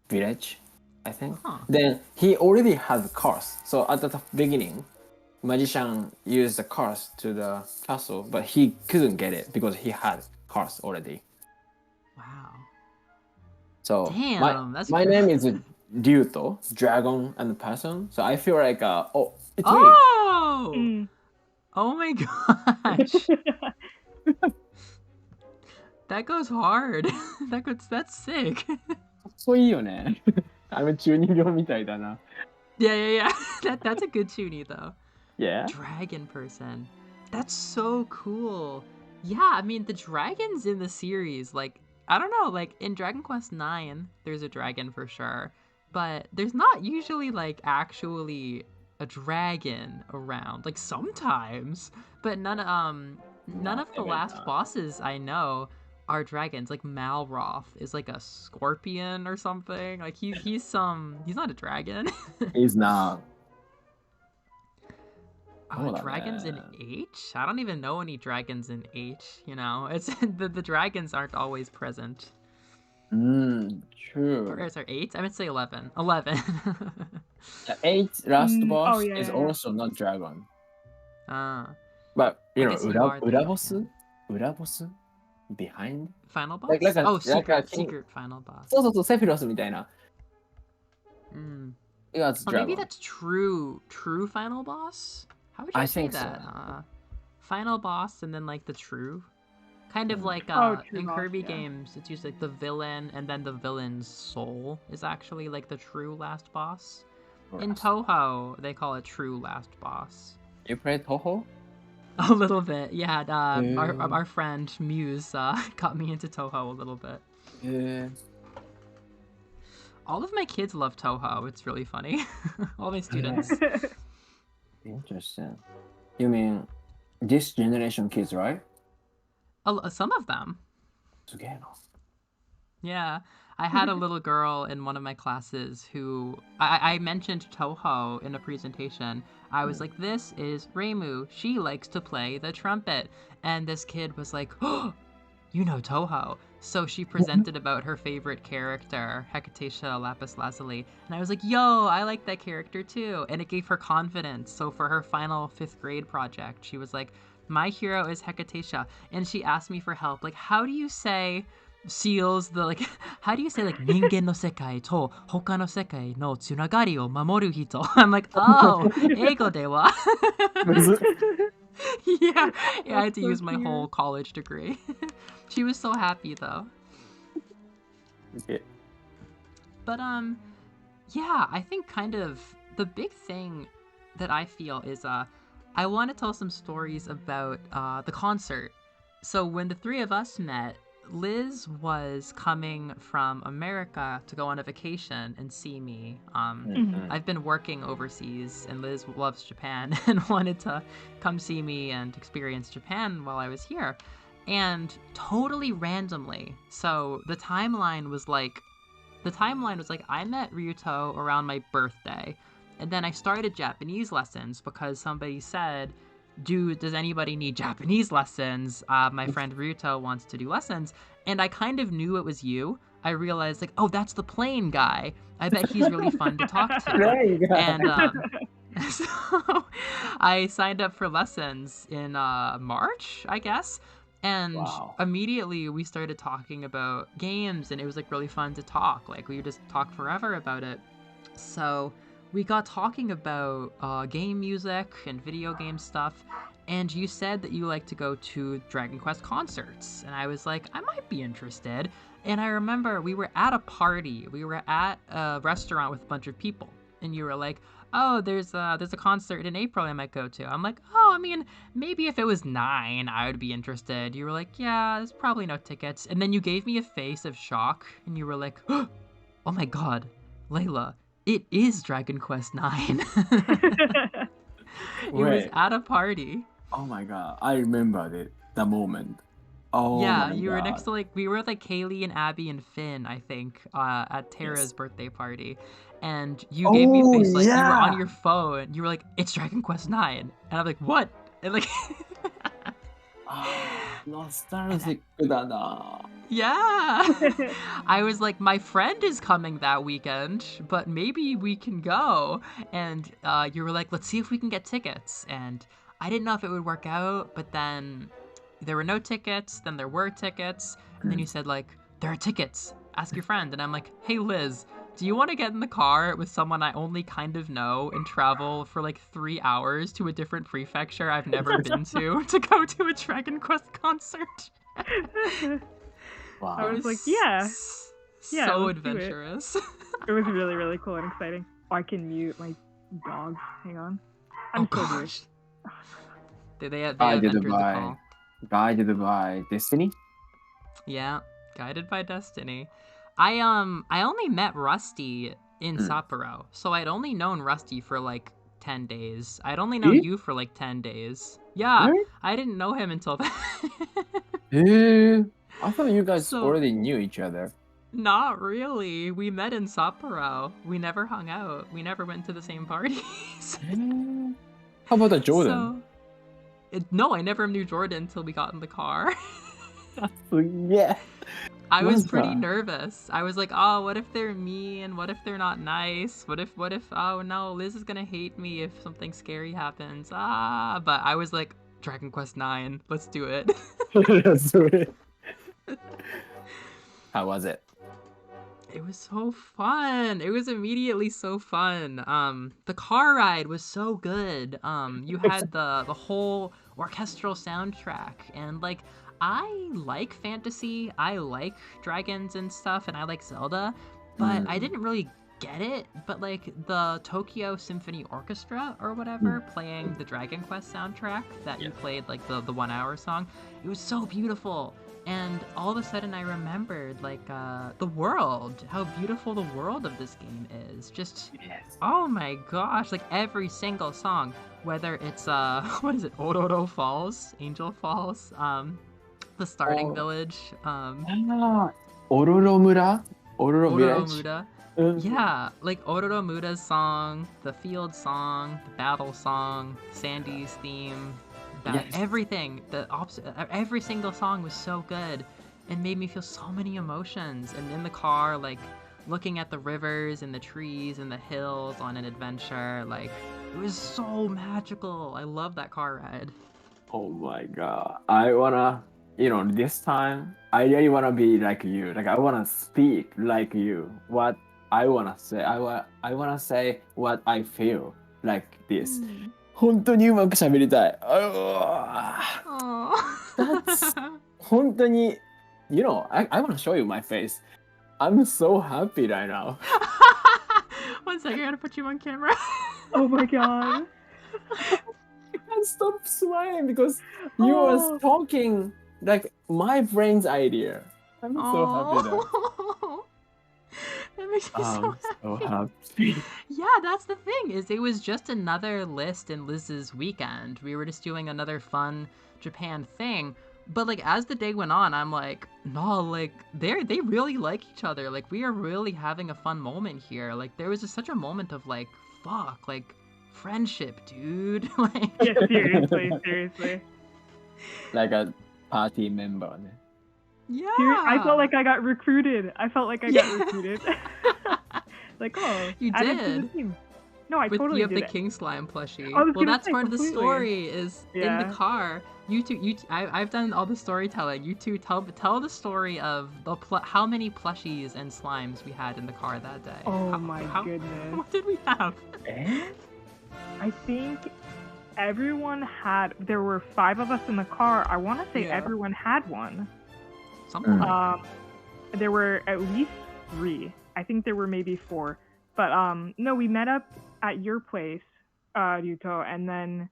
Village, I think. Huh. Then he already had curse. So at the beginning, magician used the curse to the castle, but he couldn't get it because he had curse already. Wow. So Damn, that's my crazy. name is Ryuto, dragon and person. So I feel like it's me. Oh! Mm. Oh my gosh. That goes hard. That's sick. かっこいいよね。中二病みたいだな。Yeah. That's a good tunie though. Yeah. Dragon person. That's so cool. Yeah, I mean the dragons in the series, like I don't know, like in Dragon Quest 9, there's a dragon for sure, but there's not usually like actually a dragon around. Like sometimes, but none of the last bosses I know are dragons. Like Malroth is like a scorpion or something. Like he's not a dragon. He's not. Dragons in H? I don't even know any dragons in H, you know? It's the dragons aren't always present. True. Or, sorry, 8? I would say 11. 11. The 8th last boss yeah, is yeah. also not dragon. I But you know, guess you are the- Uraboss? Behind? Final boss? Like a secret final boss. そう、セフィロスみたいな。Yeah, it's Or dragon. maybe that's true final boss? How would you I say think that? so. Final boss and then like the true? Kind of like true in boss, Kirby yeah. games, it's usually like the villain and then the villain's soul is actually like the true last boss. In Toho, they call it true last boss. You played Toho? A little bit, yeah. Our friend Muse got me into Toho a little bit. Yeah. All of my kids love Toho. It's really funny. All my students. Interesting. You mean this generation kids, right? Some of them. すげえな。 Yeah. I had a little girl in one of my classes who I mentioned Toho in a presentation. I was like, this is Reimu. She likes to play the trumpet. And this kid was like, oh, you know Toho. So she presented about her favorite character, Hecatecia Lapis Lazuli. And I was like, yo, I like that character too. And it gave her confidence. So for her final 5th grade project, she was like, my hero is Hecatecia. And she asked me for help. Like, how do you say seals how do you say like ningen no sekai to hoka no sekai no tsunagari o mamoru hito? I'm like, oh, eigo de wa. yeah, I had to use my whole college degree. She was so happy though. Okay. But yeah, I think kind of the big thing that I feel is I want to tell some stories about the concert. So when the 3 of us met, Liz was coming from America to go on a vacation and see me. I've been working overseas, and Liz loves Japan and wanted to come see me and experience Japan while I was here. And totally randomly, so the timeline was like I met Ryuto around my birthday, and then I started Japanese lessons because somebody said, does anybody need Japanese lessons? My friend Ryuto wants to do lessons. And I kind of knew it was you. I realized, like, oh, that's the plane guy. I bet he's really fun to talk to. And so I signed up for lessons in March, I guess. And immediately we started talking about games, and it was like really fun to talk. Like we would just talk forever about it. So we got talking about game music and video game stuff, and you said that you like to go to Dragon Quest concerts, and I was like, I might be interested. And I remember we were at a party. We were at a restaurant with a bunch of people, and you were like, oh, there's a concert in April I might go to. I'm like, oh, I mean, maybe if it was 9, I would be interested. You were like, yeah, there's probably no tickets. And then you gave me a face of shock, and you were like, oh my god, Layla, it is Dragon Quest 9. It was at a party. Oh my god, I remember the moment. Oh Yeah, my you were next god. to we were with like Kaylee and Abby and Finn, I think, at Tara's Yes. birthday party, and you gave me a Oh face like you were on yeah. your phone. You were like, "It's Dragon Quest 9," and I'm like, "What?" And like, and Nostalgic だな。yeah, I was like, "My friend is coming that weekend, but maybe we can go." And you were like, "Let's see if we can get tickets." And I didn't know if it would work out, but then there were no tickets, then there were tickets, and then you said like, there are tickets, ask your friend. And I'm like, hey Liz, do you want to get in the car with someone I only kind of know and travel for like 3 hours to a different prefecture I've never been to go to a Dragon Quest concert? I Wow. was like, yeah, So let's do it. adventurous. It was really, really cool and exciting. Oh, I can mute my dogs. Hang on. I'm Oh still here. gosh. They have Guided entered the by call. Guided by Destiny. Yeah, guided by destiny. I only met Rusty in Sapporo, so I'd only known Rusty for like 10 days. I'd only known Eh? you for like 10 days. Yeah, Really? I didn't know him until then. I thought you guys So, already knew each other. not really. We met in Sapporo. We never hung out. We never went to the same parties. How about the Jordan? So, no, I never knew Jordan until we got in the car. Yeah. I was What's pretty that? nervous. I was like, oh, what if they're mean? What if they're not nice? What if, oh no, Liz is gonna hate me if something scary happens. But I was like, Dragon Quest 9, let's do it. Let's do it. How was it? It was so fun. It was immediately so fun. The car ride was so good. You had the whole orchestral soundtrack, and like I like fantasy. I like dragons and stuff, and I like Zelda, but I didn't really get it. But like the Tokyo Symphony Orchestra or whatever playing the Dragon Quest soundtrack that you played, like the 1 hour song, it was so beautiful. And all of a sudden I remembered like the world, how beautiful the world of this game is. Just oh my gosh, like every single song, whether it's what is it, Ororo Falls, Angel Falls, the starting village, Ororomura? Ororo Village? Ororomuda. Yeah, like Ororomura's song, the field song, the battle song, Sandy's theme, that everything, every single song was so good and made me feel so many emotions. And in the car, like looking at the rivers and the trees and the hills on an adventure, like it was so magical. I love that car ride. Oh my god. I wanna, this time, I really wanna be like you. Like, I wanna speak like you. What I wanna say. I wanna say what I feel like this. 本当にうまく喋りたい。That's 本当に I want to show you my face. I'm so happy right now. 1 second, I gotta put you on camera. Oh my god. I can't stop smiling because you was talking like my brain's idea. I'm so happy though. That makes me so happy. Yeah, that's the thing, is it was just another list in Liz's weekend. We were just doing another fun Japan thing. But like as the day went on, I'm like, no, like they really like each other. Like we are really having a fun moment here. Like there was just such a moment of like, fuck, like friendship, dude. Like Yeah, seriously. Like a party member. Yeah. I felt like I got recruited. Like, oh, you added to the did. team. No, I totally You have did the it. King Slime plushie. I was Well, gonna that's say, part of the completely. story. Is in Yeah. the car. I've done all the storytelling. You two tell the story of how many plushies and slimes we had in the car that day. Oh my goodness. What did we have? I think everyone had. There were 5 of us in the car. I want to say Yeah. everyone had one. Something like There were at least 3. I think there were maybe 4. But no, we met up at your place, Ryuto, and then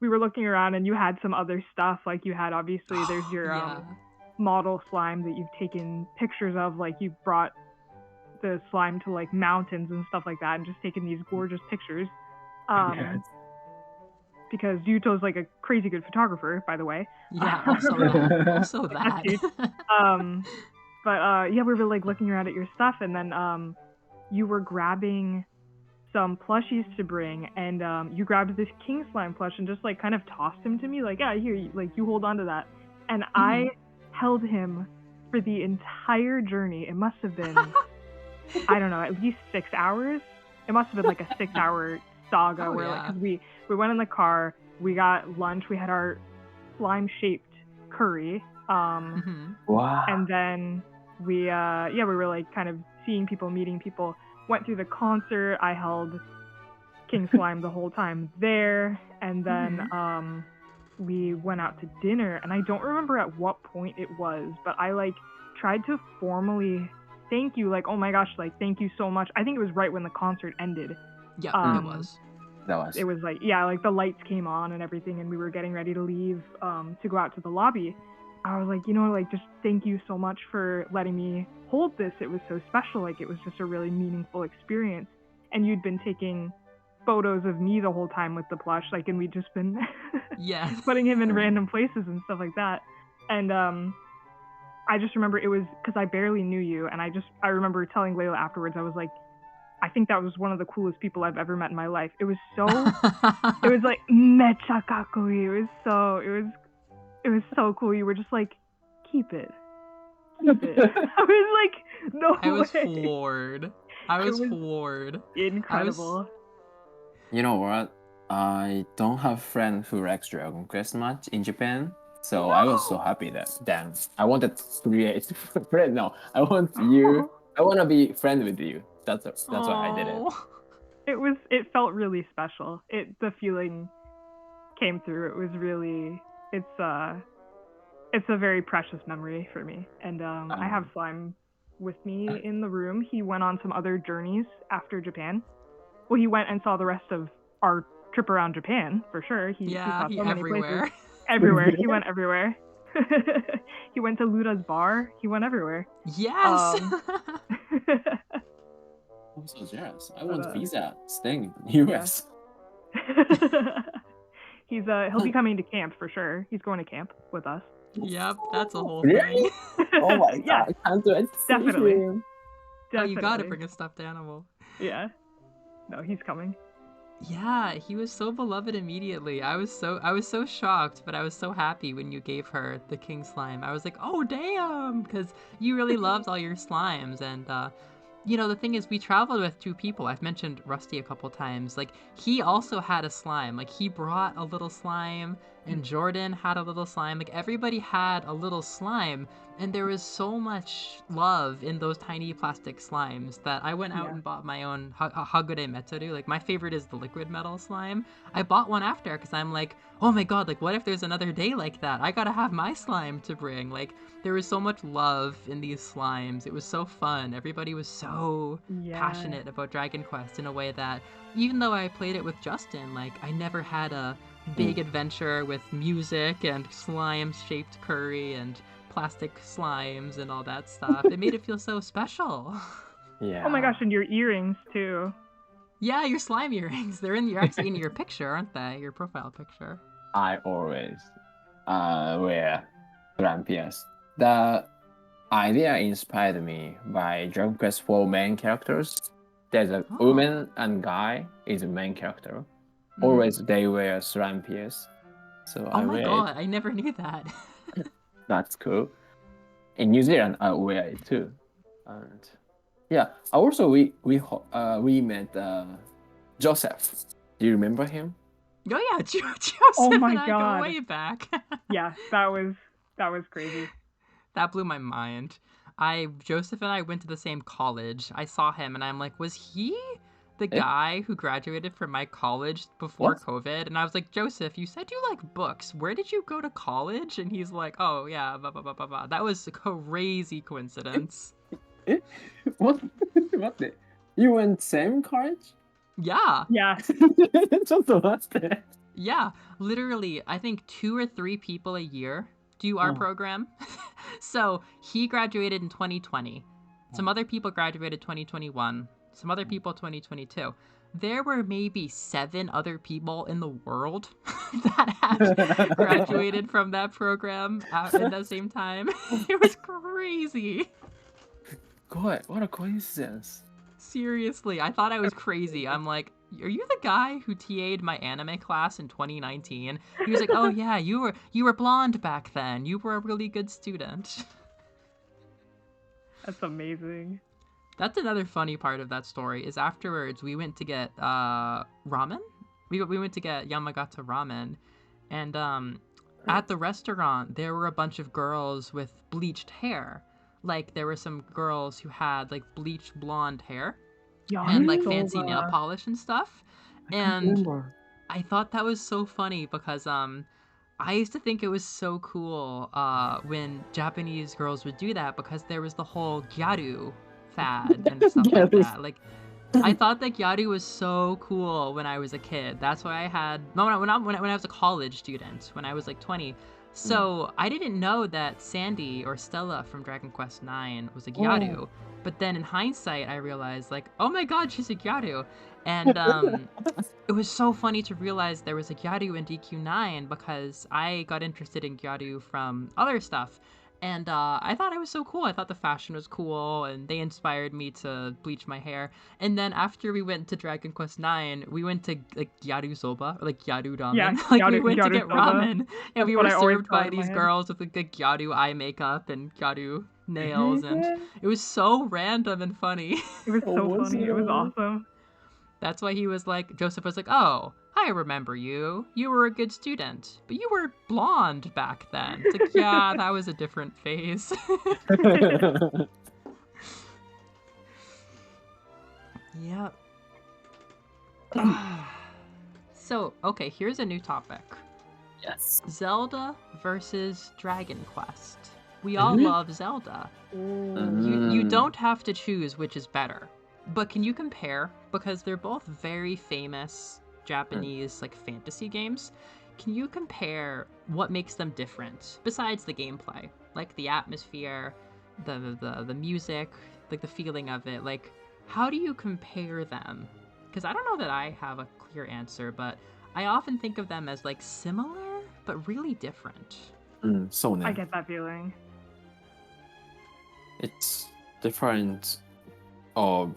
we were looking around, and you had some other stuff. Like you had, obviously, there's your model slime that you've taken pictures of. Like you brought the slime to like mountains and stuff like that, and just taken these gorgeous pictures. because Ryuto's like a crazy good photographer, by the way. Yeah, also that. Also that. Yeah, we were like looking around at your stuff, and then you were grabbing some plushies to bring, and you grabbed this king slime plush and just like kind of tossed him to me, like, yeah, here, like you hold on to that. And I held him for the entire journey. It must have been, I don't know, at least 6 hours. It must have been like a 6-hour saga where like, cause we went in the car, we got lunch, we had our slime shaped curry, Wow. and then we were like kind of seeing people, meeting people, went through the concert. I held King Slime the whole time there, and then we went out to dinner, and I don't remember at what point it was, but I like tried to formally thank you, like, oh my gosh, like thank you so much. I think it was right when the concert ended. Yeah, it was. It was like, yeah, like the lights came on and everything, and we were getting ready to leave to go out to the lobby. I was like, you know, like, just thank you so much for letting me hold this. It was so special. Like, it was just a really meaningful experience. And you'd been taking photos of me the whole time with the plush, like, and we'd just been putting him in random places and stuff like that. And I just remember it was because I barely knew you, and I remember telling Layla afterwards, I was like, I think that was one of the coolest people I've ever met in my life. It was so, it was like mecha kakoi. It was so cool. You were just like, keep it. I was like, no way. I was floored. I was floored. Incredible. You know what? I don't have friends who likes Dragon Quest much in Japan. So I was so happy that then I wanted to create friend. No, I want you. I want to be friend with you. That's why I did it. It felt really special. The feeling came through. It was really, it's a very precious memory for me. And I have Slime with me in the room. He went on some other journeys after Japan. Well, he went and saw the rest of our trip around Japan, for sure. He saw so many everywhere. places. Everywhere. He went everywhere. He went to Luda's bar. He went everywhere. Yes! I'm so jealous. I want visa staying in the US. He'll be coming to camp for sure. He's going to camp with us. Yep, that's a whole really? thing. Oh my god, Yeah, I can't do it. Definitely. Oh, you gotta bring a stuffed animal. Yeah. No, he's coming. Yeah, he was so beloved immediately. I was so shocked, but I was so happy when you gave her the king slime. I was like, oh damn, because you really loved all your slimes. And you know, the thing is, we traveled with 2 people. I've mentioned Rusty a couple times. Like, he also had a slime. Like, he brought a little slime, and Jordan had a little slime. Like, everybody had a little slime, and there was so much love in those tiny plastic slimes that I went out and bought my own Hagure Metoru. Like, my favorite is the liquid metal slime. I bought one after because I'm like, oh my god, like, what if there's another day like that? I gotta have my slime to bring. Like, there was so much love in these slimes. It was so fun. Everybody was so passionate about Dragon Quest in a way that, even though I played it with Justin, like, I never had a big adventure with music and slime-shaped curry and plastic slimes and all that stuff. It made it feel so special. Yeah. Oh my gosh, and your earrings too. Yeah, your slime earrings. They're actually in your picture, aren't they? Your profile picture. I always wear rampiers. The idea inspired me by Dragon Quest 4 main characters. There's a woman and guy is a main character. Always they wear rampiers. So oh my god, I never knew that. That's cool. In New Zealand, I wear it too. And yeah, also we met Joseph. Do you remember him? Oh yeah, Joseph oh my and I god. go way back. Yeah, that was crazy. That blew my mind. Joseph and I went to the same college. I saw him and I'm like, was he the guy who graduated from my college before COVID? And I was like, Joseph, you said you like books. Where did you go to college? And he's like, oh yeah, blah, blah, blah, blah, blah. That was a crazy coincidence. What? You went same college? Yeah. Yeah. Yeah, literally, I think 2 or 3 people a year do our program. So he graduated in 2020. Some other people graduated 2021. Some other people 2022. there were maybe 7 other people in the world that had graduated from that program at the same time. It was crazy. What a coincidence. Seriously, I thought I was crazy. I'm like, are you the guy who TA'd my anime class in 2019? He was like, oh yeah, you were blonde back then. You were a really good student. That's amazing. That's another funny part of that story is afterwards we went to get ramen. We went to get Yamagata ramen, and at the restaurant there were a bunch of girls with bleached hair. Like there were some girls who had like bleached blonde hair and like fancy nail polish and stuff. And I thought that was so funny because I used to think it was so cool when Japanese girls would do that because there was the whole gyaru fad and stuff like that. Like I thought that gyaru was so cool when I was a kid. That's why I had when I was a college student when I was like 20. So I didn't know that Sandy or Stella from Dragon Quest IX was a gyaru. But then in hindsight, I realized like, oh my god, she's a gyaru. And it was so funny to realize there was a gyaru in DQ9 because I got interested in gyaru from other stuff. And I thought it was so cool. I thought the fashion was cool, and they inspired me to bleach my hair. And then after we went to Dragon Quest IX, we went to like gyaru soba, or like gyaru ramen. Yeah, like gyaru- we went to gyaru get soba. ramen, and we what were I always served thought by in my these head. girls with like gyaru eye makeup and gyaru nails, and it was so random and funny. It was so funny. It was awesome. That's why he was like, Joseph was like, oh, I remember you. You were a good student, but you were blonde back then. It's like, yeah, that was a different phase. Yep. So, okay, here's a new topic. Yes. Zelda versus Dragon Quest. We all love Zelda. You don't have to choose which is better. But can you compare? Because they're both very famous Japanese like fantasy games. Can you compare what makes them different besides the gameplay? Like the atmosphere, the music, like the feeling of it. Like how do you compare them? Because I don't know that I have a clear answer, but I often think of them as like similar but really different. So I get that feeling. It's different of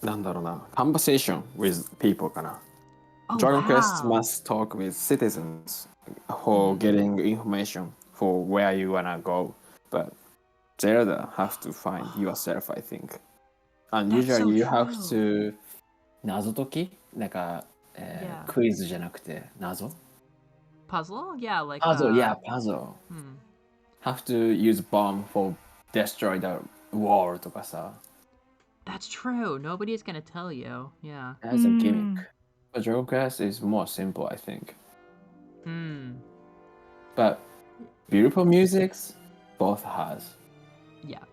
なんだろうな conversation with people かな。Oh, Dragon Quest wow. must talk with citizens for getting information for where you wanna go, but Zelda have to find yourself, I think. And That's usually so you have true. to 謎解きなんか、Yeah. クイズじゃなくて謎 Puzzle? Yeah, like puzzle, yeah, puzzle. Have to use bomb for destroy the wall とかさ。That's true. Nobody's gonna tell you. Yeah. As a gimmick. But Dragon Quest is more simple, I think. But beautiful musics, both has. Yeah.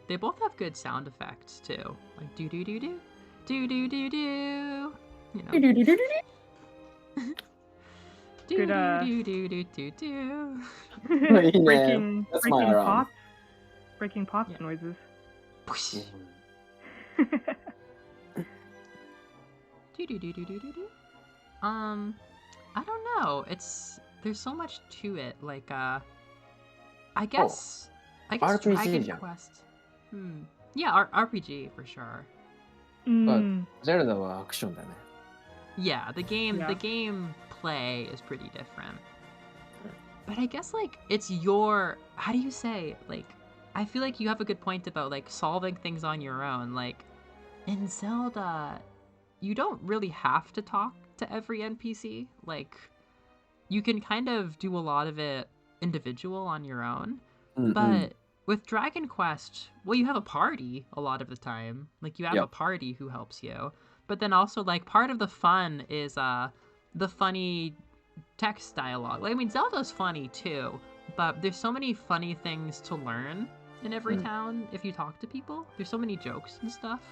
They both have good sound effects too. Like do do do do. Do do do do. You know. Do do do do do do. Breaking pots. Breaking pots noises. I don't know. There's so much to it. Like I guess RPG Dragon Quest. Yeah, RPG for sure. But Zelda はアクションだね。 Yeah, the gameplay is pretty different. But I guess like it's your, how do you say, like I feel like you have a good point about like solving things on your own. Like in Zelda, you don't really have to talk to every NPC. Like you can kind of do a lot of it individual on your own. But with Dragon Quest, well, you have a party a lot of the time. Like you have a party who helps you. But then also like part of the fun is the funny text dialogue. Like, I mean, Zelda's funny too, but there's so many funny things to learn in every town if you talk to people. There's so many jokes and stuff.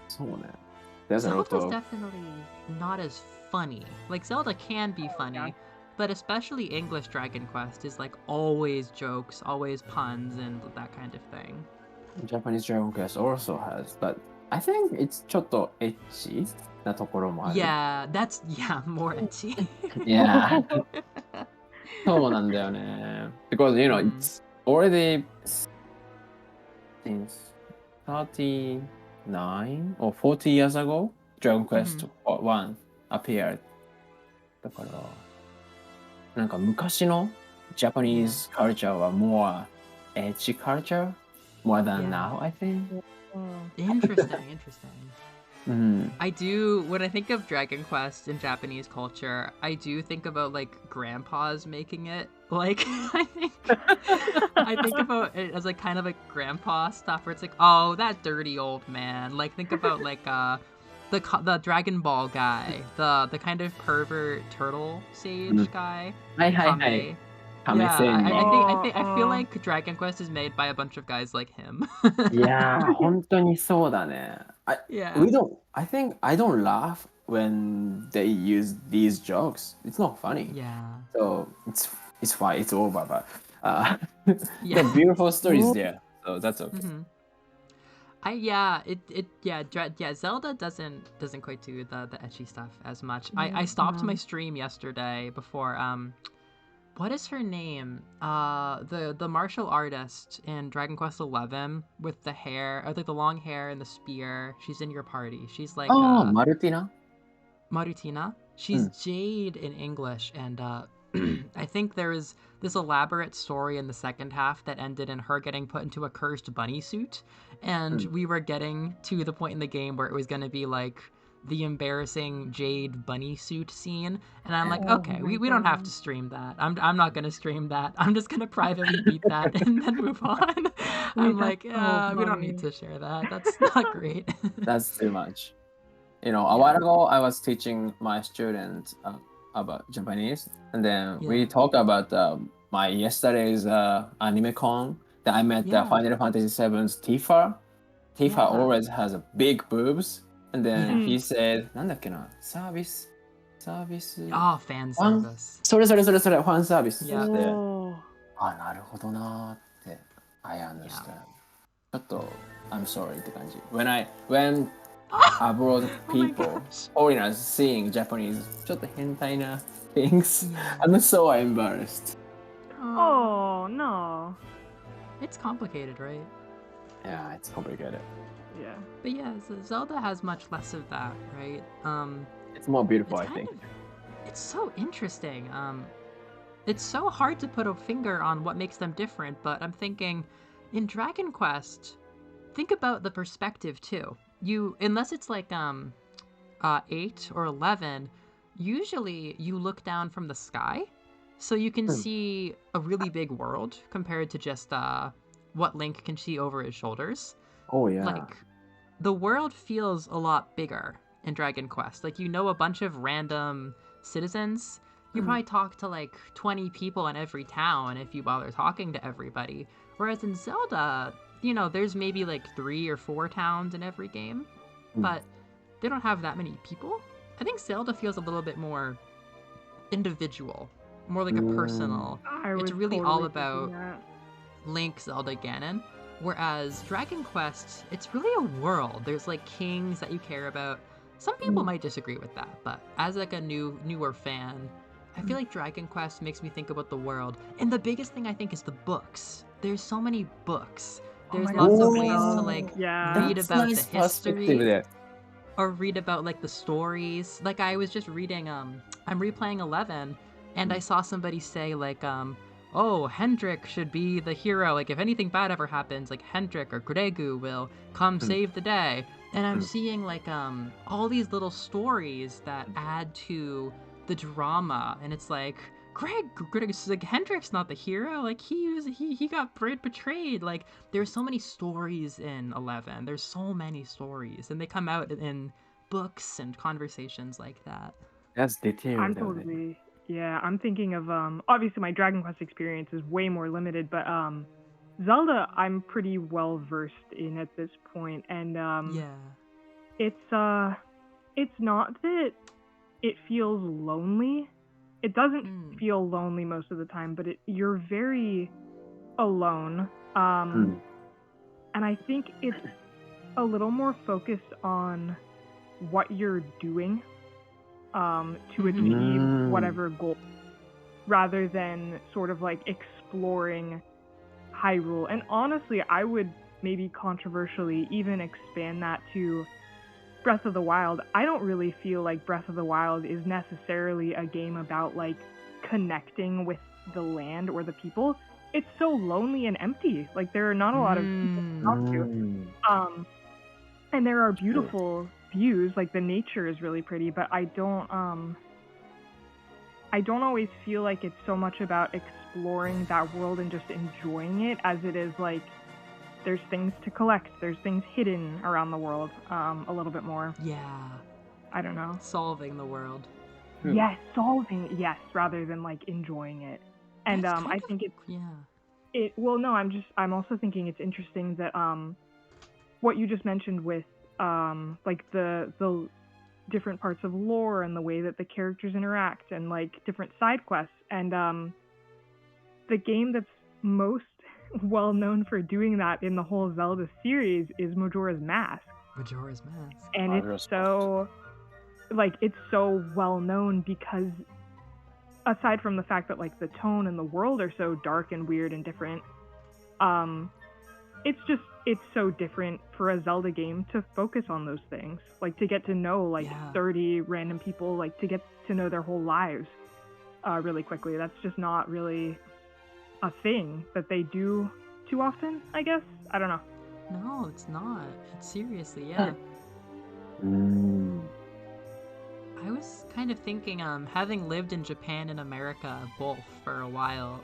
So there's a lot Zelda's of... definitely not as funny. Like Zelda can be funny, but especially English Dragon Quest is like always jokes, always puns, and that kind of thing. Japanese Dragon Quest also has, but I think it's ちょっとエッチなところもある。Yeah, that's more etchy. Yeah. そうなんだよね。Because, you know, it's already since 39 or 40 years ago, Dragon Quest 1 appeared. だから、なんか昔の Japanese culture は more edgy culture more than now, I think. Interesting. Mm. I do, when I think of Dragon Quest in Japanese culture, I do think about like grandpas making it. Like I think about it as like kind of like grandpa stuff where it's like, oh, that dirty old man. Like think about like the Dragon Ball guy, the kind of pervert turtle sage guy. はいはいはい。 Kame. 亀 Yeah, 仙人。 I feel like Dragon Quest is made by a bunch of guys like him. いやー、本当にそうだね。Yeah. I think I don't laugh when they use these jokes. It's not funny. Yeah. So it's fine. It's over. But Yeah. the beautiful story is there. So that's okay. Zelda doesn't quite do the ecchi stuff as much. I stopped my stream yesterday before what is her name? The martial artist in Dragon Quest XI with the hair, or like the long hair and the spear. She's in your party. She's like Marutina? Marutina. She's Jade in English, and I think there is this elaborate story in the second half that ended in her getting put into a cursed bunny suit, and we were getting to the point in the game where it was going to be like the embarrassing Jade bunny suit scene, and I'm like, okay, we don't have to stream that. I'm not gonna stream that. I'm just gonna privately beat that and then move on. I'm like, we don't need to share that. That's not great. That's too much. You know, a while ago I was teaching my students about Japanese, and then we talked about my yesterday's anime con that I met Final Fantasy VII's Tifa. Tifa always has a big boobs. And then he said, なんだっけな、サービス。Oh, fan service. それ、ファンサービスって。 Oh. あ、なるほどなーって。I understand. ちょっと、I'm sorry って感じ。When abroad people, foreigners seeing Japanese, ちょっと変態な things, I'm so embarrassed. Oh, no. It's complicated, right? Yeah, it's complicated. Yeah. But yeah, so Zelda has much less of that, right? It's more beautiful, I think. It's so interesting. It's so hard to put a finger on what makes them different, but I'm thinking, in Dragon Quest, think about the perspective too. Unless it's like 8 or 11, usually you look down from the sky, so you can see a really big world compared to just what Link can see over his shoulders. Oh, yeah. Like, the world feels a lot bigger in Dragon Quest. Like, you know a bunch of random citizens. You probably talk to, like, 20 people in every town if you bother talking to everybody. Whereas in Zelda, you know, there's maybe, like, 3 or 4 towns in every game. But they don't have that many people. I think Zelda feels a little bit more individual. More like a personal. It's really all about Link, Zelda, Ganon. Whereas Dragon Quest, it's really a world. There's like kings that you care about. Some people might disagree with that, but as like a newer fan, I feel like Dragon Quest makes me think about the world. And the biggest thing I think is the books. There's so many books. There's lots of ways to like read about the history or read about like the stories. Like I was just reading I'm replaying 11 and I saw somebody say like oh, Hendrik should be the hero. Like, if anything bad ever happens, like, Hendrik or Gregu will come save the day. And I'm seeing, like, all these little stories that add to the drama. And it's like, Greg's like, Hendrik's not the hero. Like, he got betrayed. Like, there's so many stories in 11. There's so many stories. And they come out in books and conversations like that. That's detailed. I'm thinking of obviously my Dragon Quest experience is way more limited, but Zelda I'm pretty well versed in at this point, and it's not that it feels lonely. It doesn't feel lonely most of the time, but you're very alone. And I think a little more focused on what you're doing to achieve whatever goal, rather than sort of like exploring Hyrule. And honestly, I would maybe controversially even expand that to Breath of the Wild. I don't really feel like Breath of the Wild is necessarily a game about like connecting with the land or the people. It's so lonely and empty. Like there are not a lot of people to talk to. And there are beautiful views, like the nature is really pretty, but I don't always feel like it's so much about exploring that world and just enjoying it as it is like there's things to collect, there's things hidden around the world a little bit more. Yeah. I don't know. Solving the world. Yes, solving, yes, rather than like enjoying it. And I think I'm also thinking it's interesting that what you just mentioned with like the different parts of lore and the way that the characters interact and like different side quests. And the game that's most well known for doing that in the whole Zelda series is Majora's Mask. Majora's Mask. And it's so well known because aside from the fact that like the tone and the world are so dark and weird and different, it's so different for a Zelda game to focus on those things, like to get to know like 30 random people, like to get to know their whole lives really quickly. That's just not really a thing that they do too often, I guess. I don't know. No, it's not. It's seriously, yeah. I was kind of thinking, having lived in Japan and America both for a while,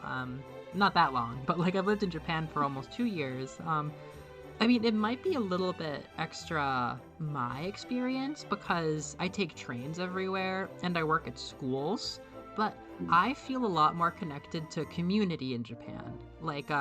not that long, but like I've lived in Japan for almost 2 years. I mean, it might be a little bit extra my experience because I take trains everywhere and I work at schools, but I feel a lot more connected to community in Japan. Like,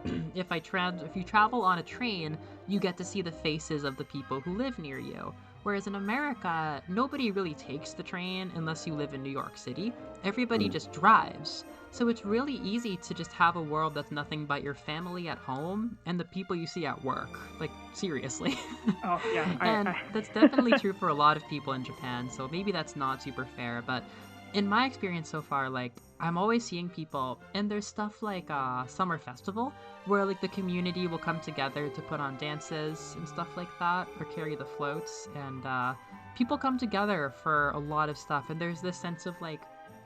if you travel on a train, you get to see the faces of the people who live near you. Whereas in America, nobody really takes the train unless you live in New York City. Everybody just drives. So it's really easy to just have a world that's nothing but your family at home and the people you see at work. Like, seriously. Oh, yeah. And that's definitely true for a lot of people in Japan, so maybe that's not super fair, but in my experience so far, like, I'm always seeing people, and there's stuff like Summer Festival, where like the community will come together to put on dances and stuff like that, or carry the floats, and people come together for a lot of stuff, and there's this sense of like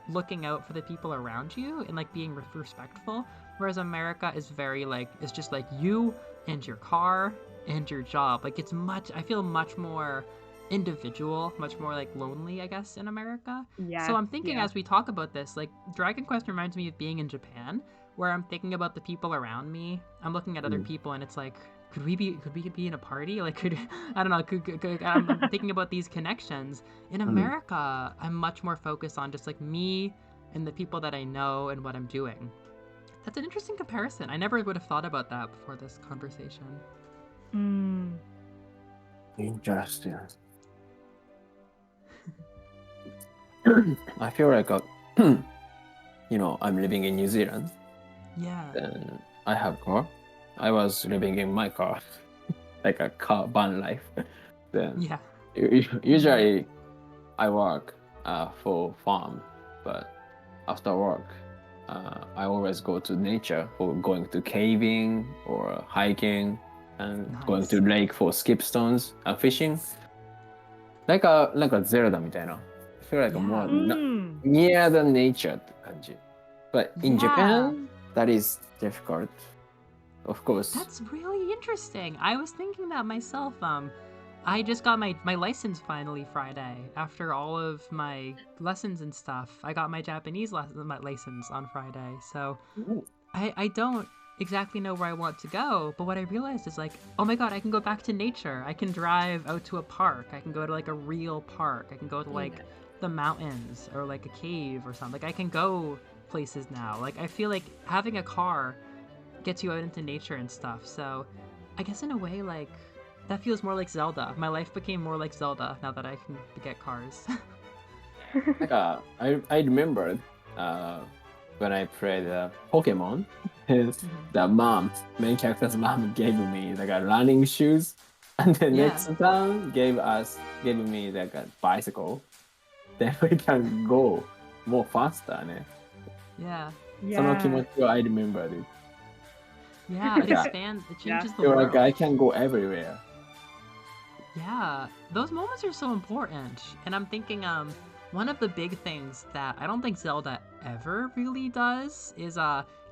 looking out for the people around you and like being respectful, whereas America is very like, it's just like you and your car and your job. Like I feel much more individual, much more like lonely, I guess, in America. Yeah. So I'm thinking as we talk about this, like Dragon Quest reminds me of being in Japan, where I'm thinking about the people around me. I'm looking at other people and it's like, could we be in a party? Like, I don't know, I'm thinking about these connections. In America, I'm much more focused on just like me and the people that I know and what I'm doing. That's an interesting comparison. I never would have thought about that before this conversation. Interesting. I feel like I'm living in New Zealand. Yeah. Then I have car. I was living in my car, like a car van life. Then usually I work for farm, but after work I always go to nature for going to caving or hiking and going to lake for skip stones and fishing. Like a Zelda みたいな. I feel like more near the nature って感じ. But in Japan, that is difficult. Of course. That's really interesting. I was thinking that myself. I just got my license finally Friday. After all of my lessons and stuff, I got my Japanese license on Friday. So I don't exactly know where I want to go, but what I realized is like, oh my god, I can go back to nature. I can drive out to a park. I can go to like a real park. I can go to like the mountains or like a cave or something. Like I can go places now. Like I feel like having a car gets you out into nature and stuff. So I guess in a way, like that feels more like Zelda. My life became more like Zelda now that I can get cars. Like I remembered when I played Pokemon, the main character's mom gave me like a running shoes And the Yeah. next town gave me like a bicycle. Then we can go more faster ね。 Yeah. その気 Yeah. 持ちを I remember it. Yeah, it Yeah. expands, it Yeah. changes the You're world. like I can go everywhere. Yeah, those moments are so important. And I'm thinking, one of the big things that I don't think Zelda ever really does is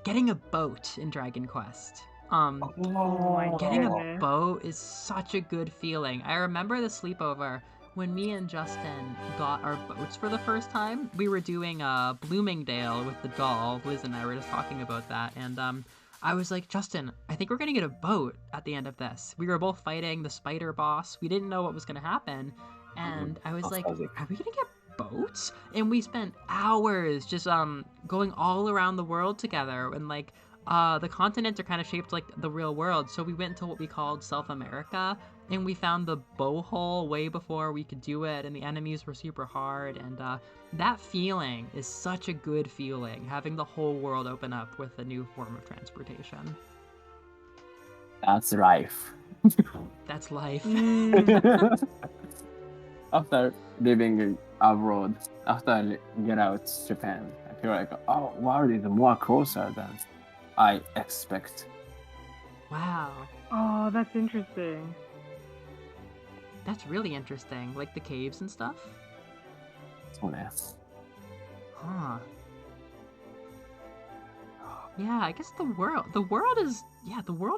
getting a boat in Dragon Quest. Oh my Getting a goodness. boat is such a good feeling. I remember the sleepover when me and Justin got our boats for the first time. We were doing Bloomingdale with the doll. Liz and I were just talking about that, and I was like, Justin, I think we're gonna get a boat at the end of this. We were both fighting the spider boss. We didn't know what was gonna happen, and I was like, Nostalgic. are we gonna get boats? And we spent hours just going all around the world together, and like the continents are kind of shaped like the real world. So we went to what we called South America, and we found the bow hole way before we could do it, and the enemies were super hard. And that feeling is such a good feeling, having the whole world open up with a new form of transportation. That's life. That's life. After living abroad, after I get out Japan, I feel like, oh, world is more closer than I expect. Wow. Oh, that's interesting. That's really interesting. Like the caves and stuff? そうね。 Huh. Yeah, I guess the world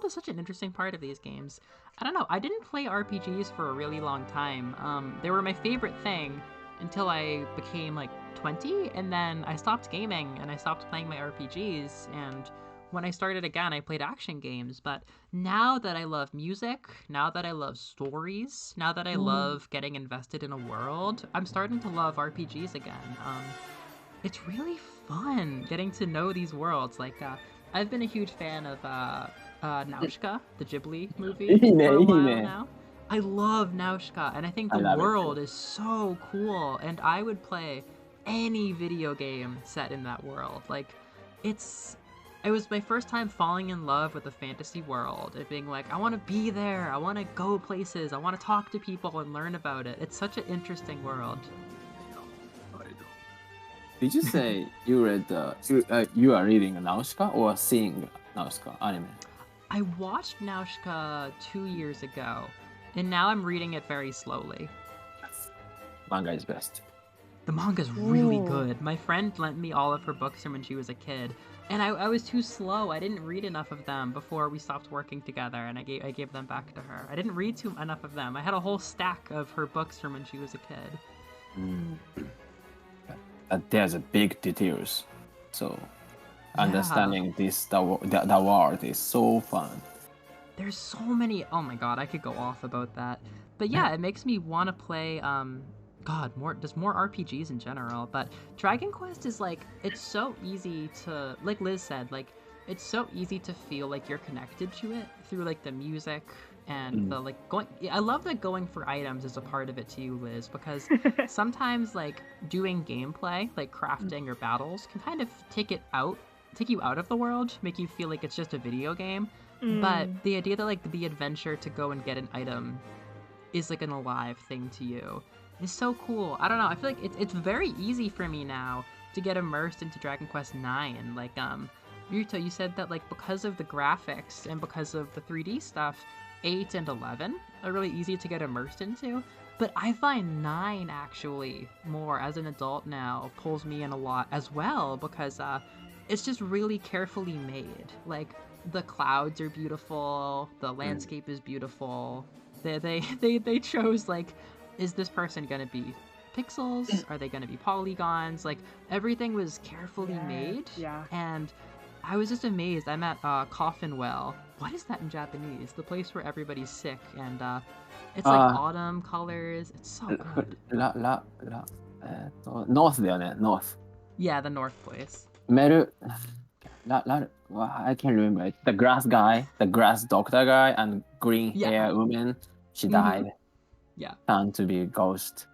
is such an interesting part of these games. I don't know, I didn't play RPGs for a really long time. They were my favorite thing until I became like 20, and then I stopped gaming and I stopped playing my RPGs, and when I started again, I played action games. But now that I love music, now that I love stories, now that I love getting invested in a world, I'm starting to love RPGs again. It's really fun getting to know these worlds. Like, I've been a huge fan of Nausicaa, the Ghibli movie, for a while now. I love Nausicaa, and I think I the love it world too. is so cool, and I would play any video game set in that world. Like, it was my first time falling in love with a fantasy world and being like, I want to be there, I want to go places, I want to talk to people and learn about it. It's such an interesting world. Did you say you read you are reading Nausicaa or seeing Nausicaa anime? I watched Nausicaa 2 years ago, and now I'm reading it very slowly. Manga is best. The manga's really Ooh. good. My friend lent me all of her books from when she was a kid, and I was too slow. I didn't read enough of them before we stopped working together, and I gave them back to her. I didn't read enough of them. I had a whole stack of her books from when she was a kid. There's a big details, so understanding the world is so fun. There's so many. Oh my god, I could go off about that. But yeah, it makes me want to play. There's more RPGs in general. But Dragon Quest is like, it's so easy to, like Liz said, like it's so easy to feel like you're connected to it through like the music and the like going. I love that going for items is a part of it too, Liz, because sometimes like doing gameplay, like crafting or battles, can kind of take you out of the world, make you feel like it's just a video game. But the idea that like the adventure to go and get an item is like an alive thing to you is so cool. I don't know. I feel like it's very easy for me now to get immersed into Dragon Quest 9. Like Ryuto, you said that like because of the graphics and because of the 3D stuff, 8 and 11 are really easy to get immersed into. But I find 9 actually more as an adult now pulls me in a lot as well, because it's just really carefully made. Like the clouds are beautiful, the landscape is beautiful. They chose like, is this person gonna be pixels? Are they gonna be polygons? Like everything was carefully made. Yeah. And I was just amazed. I'm at Coffin Well. What is that in Japanese? The place where everybody's sick, and it's like autumn colors. It's so good. North だよね、North. Yeah, the North place. I can't remember it. The grass guy, the grass doctor guy, and green hair woman. She died. Yeah. Turned to be a ghost.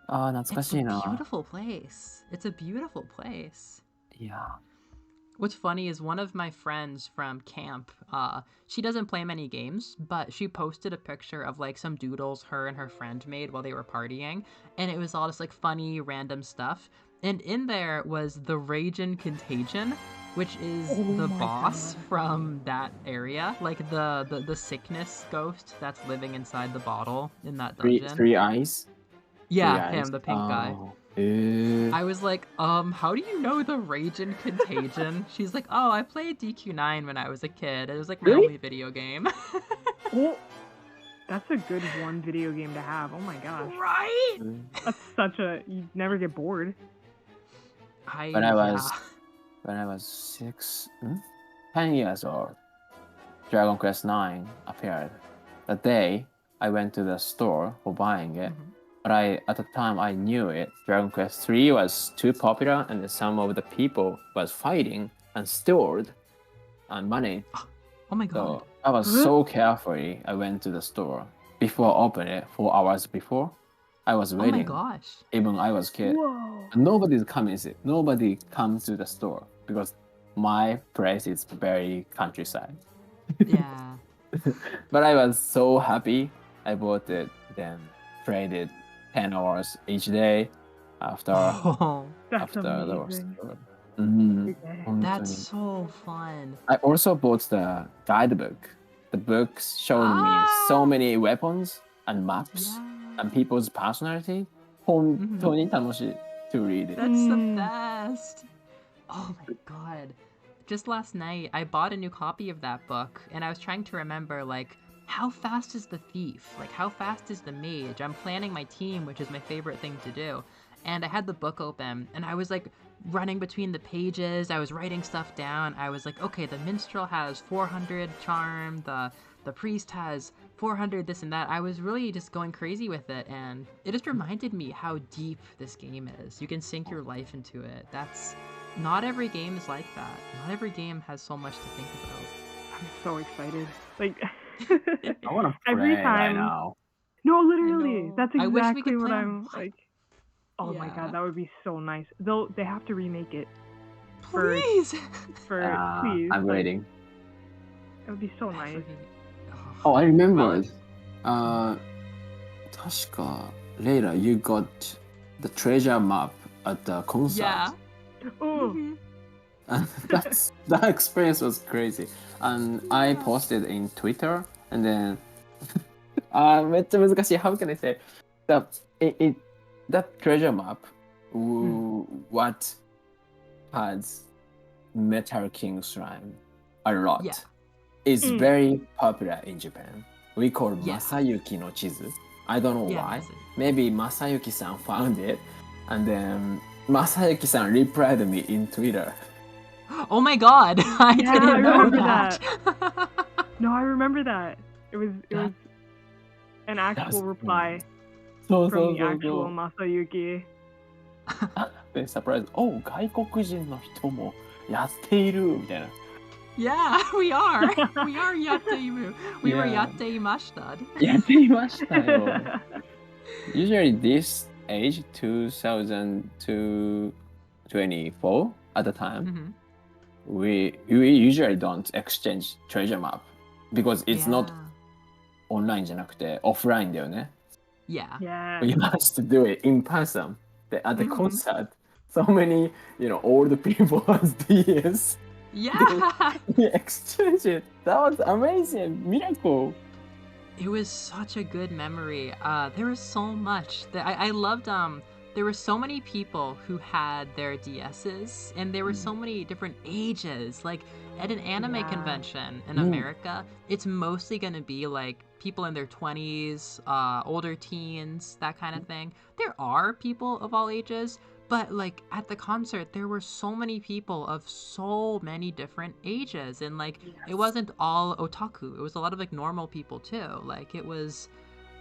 It's a beautiful place. It's a beautiful place. Yeah. What's funny is one of my friends from camp, she doesn't play many games, but she posted a picture of like some doodles her and her friend made while they were partying, and it was all just like funny, random stuff. And in there was the Ragin' Contagion, which is Oh the my boss God. from that area, like the sickness ghost that's living inside the bottle in that dungeon. Three eyes. Three Yeah, eyes. him, the pink guy. Oh. Eh. I was like, how do you know the Ragin' Contagion? She's like, oh, I played DQ9 when I was a kid. It was like my Really? only video game. Oh, that's a good one video game to have. Oh my gosh. Right? That's such a, you never get bored. When I was 10 years old, Dragon Quest 9 appeared. The day I went to the store for buying it, but at the time I knew it. Dragon Quest 3 was too popular, and some of the people was fighting and stole money. Oh my god. So I was so carefully. I went to the store before opening it 4 hours before. I was Oh my waiting. gosh. Even I was kid. Whoa. Nobody comes to the store because my place is very countryside. Yeah. But I was so happy. I bought it, then played it 10 hours each day after Oh, That's the amazing. store. Okay. that's so fun. I also bought the guidebook. The books showed me so many weapons and maps Yeah. and people's personality. 本当に楽しい to read it. That's the best. Oh my god. Just last night, I bought a new copy of that book, and I was trying to remember, like, how fast is the thief? Like, how fast is the mage? I'm planning my team, which is my favorite thing to do. And I had the book open, and I was, like, running between the pages. I was writing stuff down. I was like, okay, the minstrel has 400 charm, the priest has 400 this and that. I was really just going crazy with it, and it just reminded me how deep this game is. You can sink your life into it. That's... Not every game is like that. Not every game has so much to think about. I'm so excited. Like, I want to play every right time. now. No, literally. know. That's I wish we exactly could what play I'm 'em. like. Oh my Yeah. god, that would be so nice. They have to remake it. Please! Please. I'm like, waiting. It would be so nice. Oh, I remembered. Well, 確か later you got the treasure map at the concert. yeah. Oh, And that experience was crazy. And I posted in Twitter, and then めっちゃ難しい. How can I say that treasure map what has Metal King Shrine a lot. Yeah. It's very popular in Japan. We call Yeah. Masayuki no Chizu. I don't know Yeah, why. Masayuki. Maybe Masayuki-san found it, and then Masayuki-san replied to me in Twitter. Oh my god! I Yeah, didn't I know remember that. no, I remember that. It was That- an actual that's reply So, from the actual Masayuki. Then surprised. Oh, 外国人の人もやっているみたいな。 Yeah, we are. We are yatteimu. We were Yeah. yatteimashita. やっていましたよ。Usually this age, 2024 at the time, we usually don't exchange treasure map because it's not online じゃなくて offline だよね。Yeah. Yeah. We must do it in person. At the concert, so many, old people has DS. Yeah. We exchange it. That was amazing. Miracle. It was such a good memory. There was so much that I loved. There were so many people who had their DSs, and there were so many different ages. Like at an anime convention in America, it's mostly gonna be like people in their 20s, older teens, that kind of thing. There are people of all ages, but like at the concert, there were so many people of so many different ages, and like it wasn't all otaku. It was a lot of like normal people too. Like it was,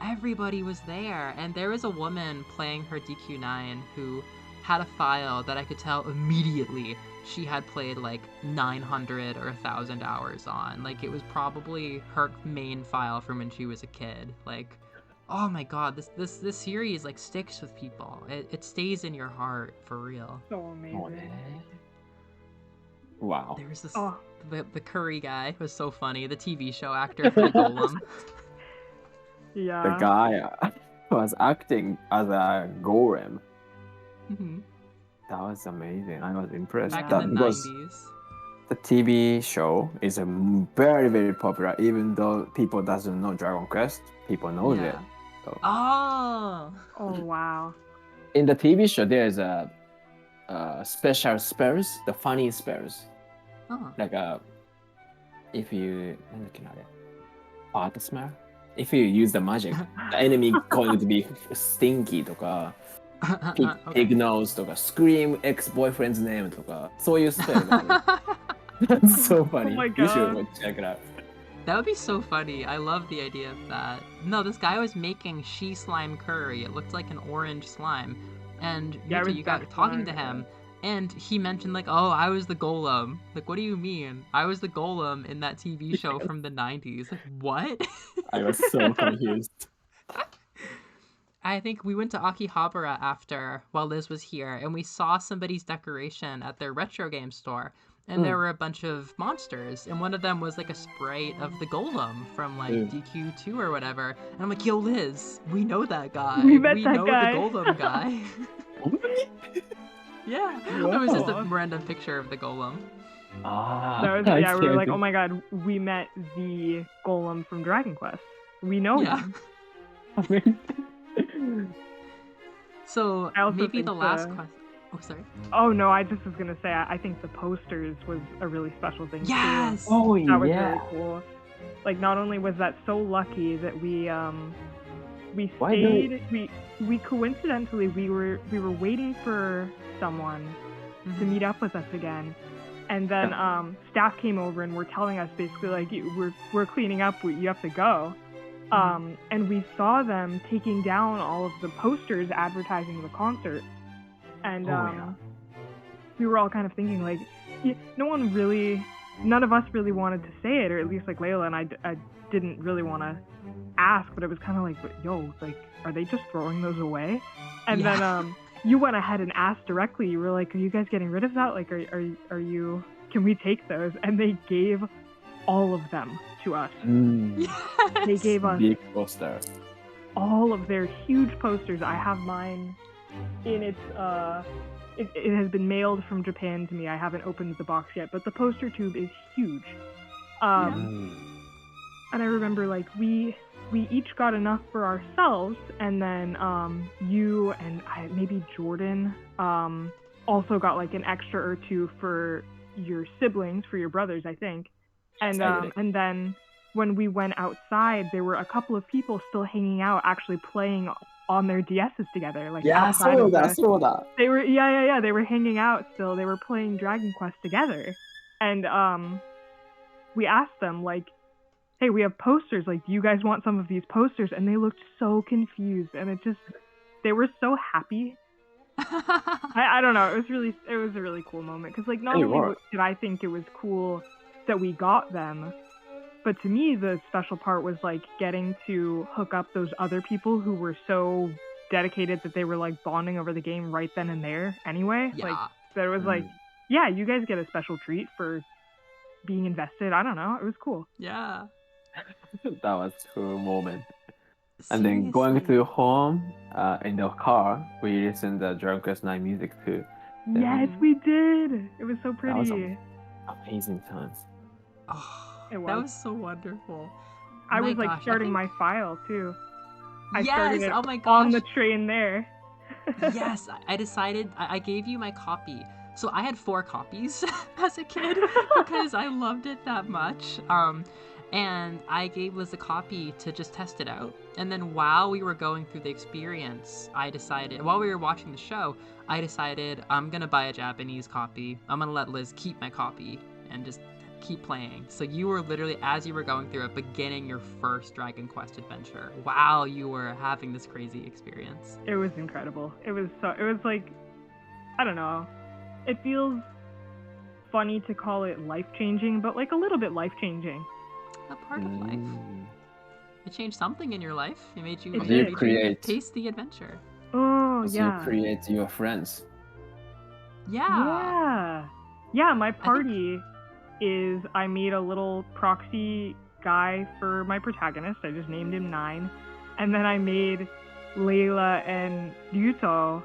everybody was there, and there was a woman playing her DQ9 who had a file that I could tell immediately she had played like 900 or 1,000 hours on. Like it was probably her main file from when she was a kid. Like, oh my god, this series like sticks with people. It stays in your heart for real. So amazing. Wow. There was this Oh, the curry guy was so funny. The TV show actor for the Golem. yeah. The guy was acting as a golem. Mhm. That was amazing. I was impressed. Back Yeah. in the Because 90s. the TV show is very, very popular. Even though people doesn't know Dragon Quest, people knows it. Yeah. So, Oh. Oh, wow. in the TV show, there's a special spells, the funny spells. Oh. Like if you fart smell. If you use the magic, the enemy going to be stinky とか pig nose とか scream ex-boyfriend's name とかそういうスペルがある。That's so funny. my You should God. check it out. That would be so funny. I love the idea of that. No, this guy was making she slime curry. It looked like an orange slime. And Yeah, it Ryuto, was you got that talking to slime, him, and he mentioned like, "Oh, I was the golem." Like, what do you mean? I was the golem in that TV show from the 90s. Like, what? I was so confused. I think we went to Akihabara after while Liz was here, and we saw somebody's decoration at their retro game store. And there were a bunch of monsters, and one of them was like a sprite of the golem from like DQ2 or whatever. And I'm like, yo, Liz, we know that guy. We met that know guy." the golem guy. Yeah, it was just a Wow. random picture of the golem. That was, yeah, we were like, oh my god, we met the golem from Dragon Quest. We know Yeah. him. So I also maybe think the last the- question. Oh, sorry. Oh no, I just was gonna say, I think the posters was a really special thing too. Yes. Oh That was yeah. really cool. Like, not only was that so lucky that we Why do stayed, we coincidentally we were waiting for someone to meet up with us again, and then staff came over and were telling us basically like, we're cleaning up, you have to go. And we saw them taking down all of the posters advertising the concert, and we were all kind of thinking like, none of us really wanted to say it, or at least like Layla and I didn't really want to ask, but it was kind of like, yo, like, are they just throwing those away? And then you went ahead and asked directly. You were like, are you guys getting rid of that? Like, are you? Can we take those? And they gave all of them to us. Yes. They gave us big poster. all of their huge posters. I have mine in its it has been mailed from Japan to me. I haven't opened the box yet, but the poster tube is huge. And I remember like we each got enough for ourselves, and then you and maybe Jordan also got like an extra or two for your siblings, for your brothers, I think. And and then when we went outside, there were a couple of people still hanging out, actually playing on their DSs together. Like, outside of the- They were they were hanging out still. They were playing Dragon Quest together. And we asked them like, hey, we have posters, like, do you guys want some of these posters? And they looked so confused, and they were so happy. I don't know, it was a really cool moment, because like, not only did I think it was cool that we got them, but to me the special part was like getting to hook up those other people who were so dedicated that they were like bonding over the game right then and there anyway. Yeah. Like, that it was like, yeah, you guys get a special treat for being invested. I don't know, it was cool. Yeah. That was a cool moment. And then going Seriously. to home in the car, we listened to Dragon Quest 9 music too. Yes, we did. It was so That was pretty. amazing times. Oh, It that was. was so wonderful. I My was like gosh, I starting think- my file too. I Yes! started it Oh my on gosh. the train there. Yes, I decided I gave you my copy. So I had 4 copies as a kid because I loved it that much. And I gave Liz a copy to just test it out. And then while we were going through the experience, while we were watching the show, I decided I'm gonna buy a Japanese copy. I'm gonna let Liz keep my copy and just keep playing. So you were literally, as you were going through it, beginning your first Dragon Quest adventure while you were having this crazy experience. It was incredible. It was like, I don't know. It feels funny to call it life-changing, but like a little bit life-changing. A part of life. It changed something in your life. It made you, It it did. made you Create. taste the adventure. Oh, So yeah. you create your friends. Yeah. Yeah. Yeah, my party is I made a little proxy guy for my protagonist. I just named him 9. And then I made Layla and Ryuto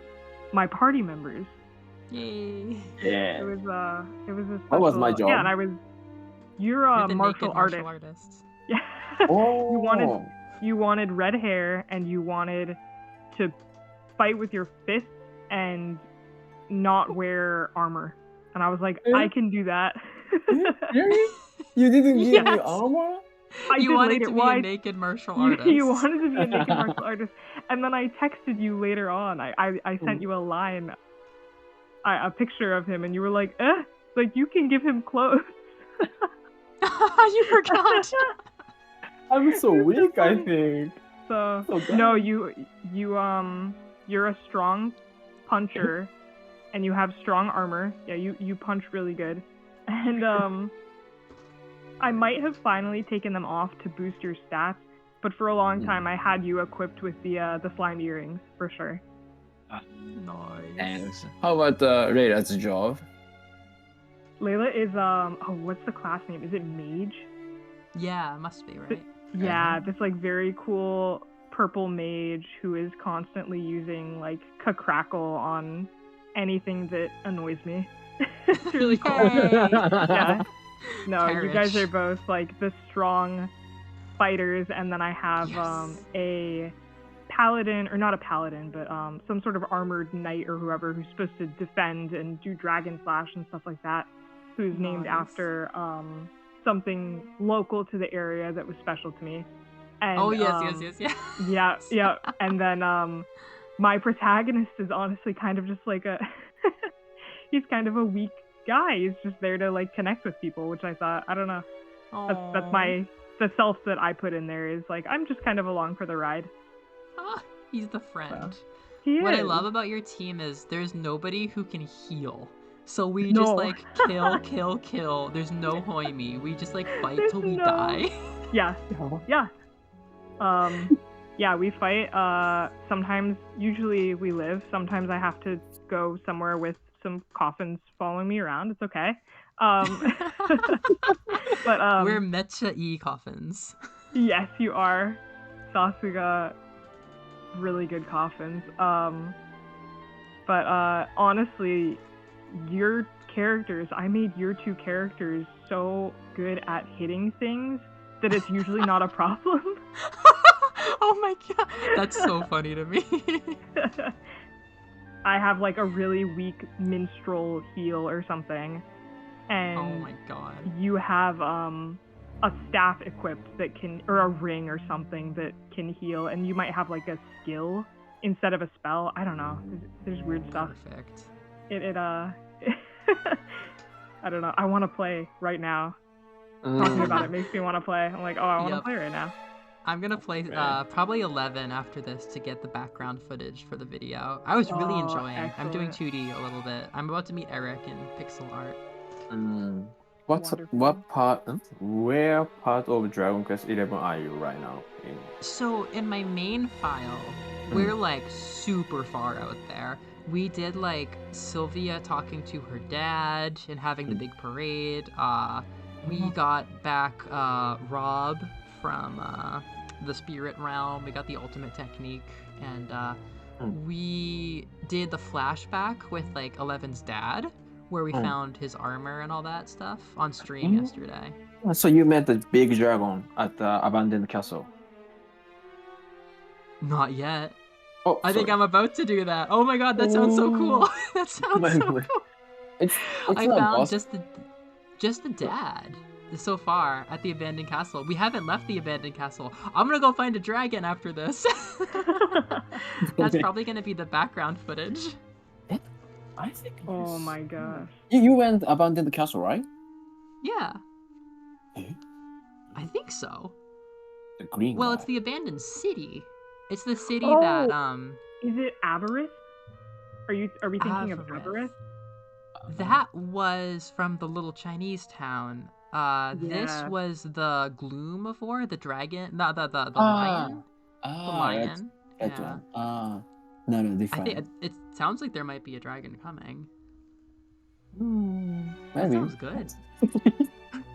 my party members. Yay. Yeah. It was a special... What was my job? Yeah, and you're a the martial naked artist. martial artist. Yeah. Oh. You wanted red hair and you wanted to fight with your fists and not wear armor. And I was like, I can do that. Really? You didn't give me Yes. armor? You wanted to be a naked martial artist. You wanted to be a naked martial artist. And then I texted you later on. I sent you a line, a picture of him, and you were like, like you can give him clothes. You forgot. I'm so weak, I think. So no, you're a strong puncher, and you have strong armor. Yeah, you punch really good, and I might have finally taken them off to boost your stats, but for a long time I had you equipped with the slime earrings for sure. Nice. Thanks. How about Rayla's job? Layla is what's the class name? Is it mage? Yeah, must be, right? Yeah, this like very cool purple mage who is constantly using like crackle on anything that annoys me. It's really cool. Yeah. No, you guys are both like the strong fighters, and then I have a paladin, or not a paladin, but some sort of armored knight or whoever who's supposed to defend and do dragon slash and stuff like that, who's named after something local to the area that was special to me. And, yes. Yeah. And then my protagonist is honestly kind of just like he's kind of a weak guy. He's just there to like connect with people, which I thought, I don't know. That's the self that I put in there is like, I'm just kind of along for the ride. He's the friend. He What is. I love about your team is there's nobody who can heal. So we just like kill. There's no hoimi. We just like fight till we die. Yeah. Yeah, we fight. Sometimes, usually we live. Sometimes I have to go somewhere with some coffins following me around. It's okay. But we're mecha-e coffins. Yes, you are. Sasuga, really good coffins. But honestly, your characters, I made your 2 characters so good at hitting things that it's usually not a problem. Oh my god, that's so funny to me. I have like a really weak minstrel heal or something, and oh my god, you have a staff equipped that can, or a ring or something that can heal, and you might have like a skill instead of a spell. I don't know. There's weird stuff. Perfect. I don't know. I want to play right now. Talking about it makes me want to play. I'm like, I want to play right now. I'm gonna play probably 11 after this to get the background footage for the video. I was really enjoying. Excellent. I'm doing 2D a little bit. I'm about to meet Eric in pixel art. Where part of Dragon Quest 11 are you right now? So in my main file, we're like super far out there. We did like Sylvia talking to her dad and having the big parade. We got back Rob from the spirit realm. We got the ultimate technique, and we did the flashback with like Eleven's dad, where we found his armor and all that stuff on stream yesterday. So you met the big dragon at the abandoned castle? Not yet. Oh, I think I'm about to do that. Oh my god, that sounds so cool. That sounds so cool. It's I found just the dad so far at the abandoned castle. We haven't left the abandoned castle. I'm gonna go find a dragon after this. That's probably gonna be the background footage. I think. Oh my gosh. You went abandoned castle, right? Yeah. I think so. The green. Well, guy. it's the abandoned city. It's the city that Is it Aberystwyth? Are we thinking of Aberystwyth? That was from the little Chinese town. This was the Gloom of War, the dragon, the lion. The lion. That one. No, different. I think it sounds like there might be a dragon coming. That Maybe. sounds good.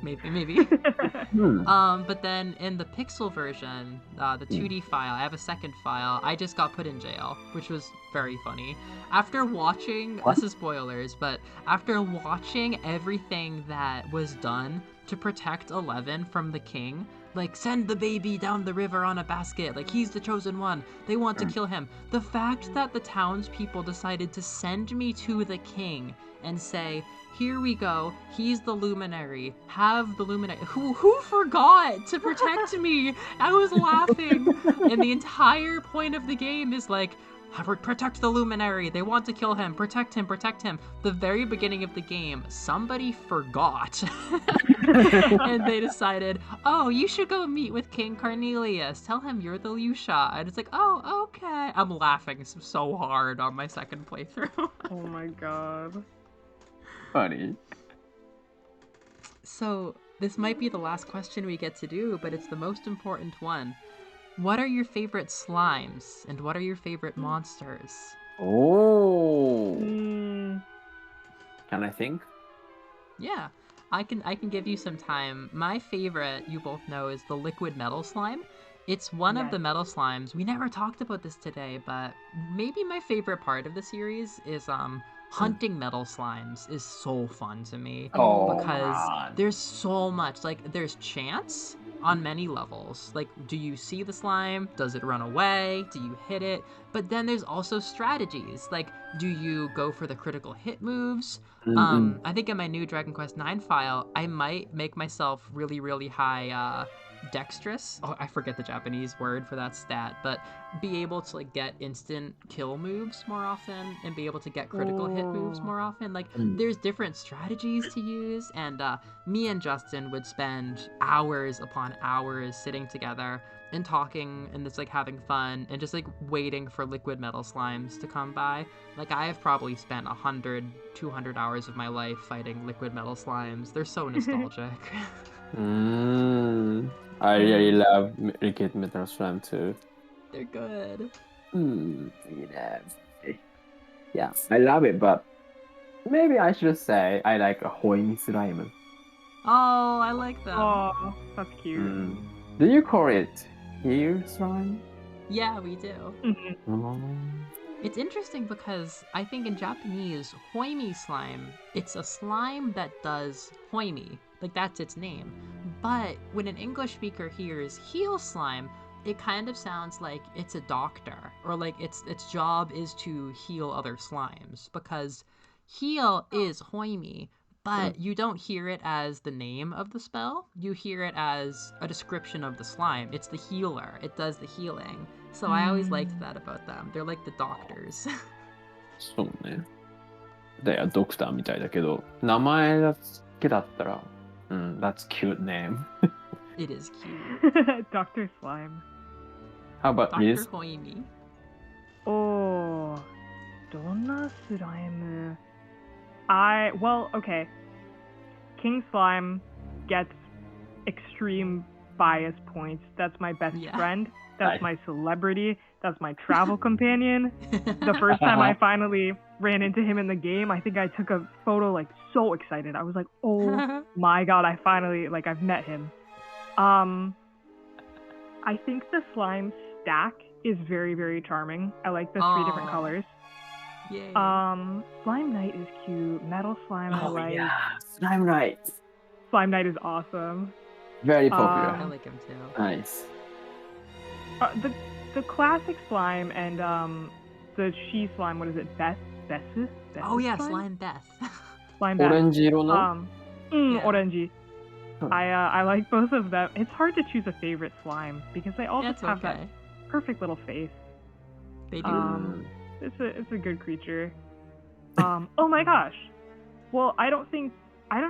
Maybe. But then in the pixel version, the 2D file, I have a second file. I just got put in jail, which was very funny. After watching, What? this is spoilers, but after watching everything that was done to protect 11 from the king, like send the baby down the river on a basket, like he's the chosen one, they want to kill him. The fact that the townspeople decided to send me to the king and say, here we go, he's the luminary, have the luminary. Who forgot to protect me? I was laughing. And the entire point of the game is like, protect the luminary, they want to kill him, protect him, protect him. The very beginning of the game, somebody forgot. And they decided, oh, you should go meet with King Cornelius, tell him you're the Lucia. And it's like, oh, okay. I'm laughing so hard on my second playthrough. Oh my god. Funny. So this might be the last question we get to do, but it's the most important one. What are your favorite slimes, and what are your favorite monsters? Oh. Mm, Can I think? Yeah, I can give you some time. My favorite, you both know, is the liquid metal slime. It's one of the metal slimes. We never talked about this today, but maybe my favorite part of the series is hunting metal slimes is so fun to me. Oh, Because God. there's so much, like there's chance on many levels. Like, do you see the slime? Does it run away? Do you hit it? But then there's also strategies. Like, do you go for the critical hit moves? I think in my new Dragon Quest 9 file, I might make myself really, really high dexterous. Oh, I forget the Japanese word for that stat, but be able to like get instant kill moves more often and be able to get critical hit moves more often. Like there's different strategies to use, and me and Justin would spend hours upon hours sitting together and talking and just like having fun and just like waiting for liquid metal slimes to come by. Like I have probably spent 100, 200 hours of my life fighting liquid metal slimes. They're so nostalgic. I really love liquid metal slime too. They're good. Yeah, I love it, but maybe I should say I like a hoimi slime. Oh, I like them. oh, that's cute. Do you call it heel slime? Yeah, we do. Mhm. Oh. It's interesting because I think in Japanese, hoimi slime, it's a slime that does hoimi. Like, that's its name. But when an English speaker hears heel slime, it kind of sounds like it's a doctor, or like its job is to heal other slimes, because heal is hoimi, but you don't hear it as the name of the spell. You hear it as a description of the slime. It's the healer. It does the healing. So I always liked that about them. They're like the doctors. そうね。で、ドクターみたいだけど、名前だけだったら、that's cute name. It is cute. Dr. Slime. How about Dr. Liz? Hoimi. Oh, どんなスライム? Well, okay. King Slime gets extreme bias points. That's my best friend. That's my celebrity. That's my travel companion. The first time I finally ran into him in the game, I think I took a photo like so excited. I was like, oh my god, I finally, like, I've met him. I think the slime stack is very, very charming. I like the 3 different colors. Yay. Slime Knight is cute. Metal Slime I like. Yeah, Slime Knight. Slime Knight is awesome. Very popular. I like him too. Nice. The classic slime and the she slime, what is it? Beth? Oh yeah, slime Beth. Slime Beth. オレンジ色の? Yeah. Orange. I like both of them. It's hard to choose a favorite slime because they all just have that perfect little face. They do. It's a good creature. Oh my gosh. Well, I don't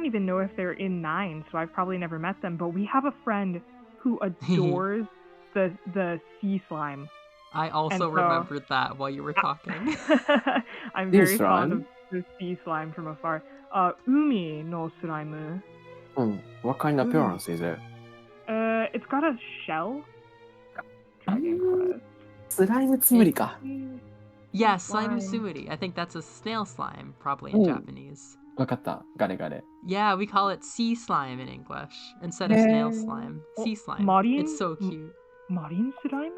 even know if they're in 9, so I've probably never met them, but we have a friend who adores the sea slime. I also remembered that while you were talking. I'm very fond of the sea slime from afar. Umi no slime. What kind of appearance is it? It's got a shell. Dragonquest. スライムつむりか. Yeah, slime tsumuri. I think that's a snail slime, probably in Japanese. わかった。ガレガレ。 Yeah, we call it sea slime in English instead of snail slime. Oh, Sea slime. Marine? It's so cute. Marine slime?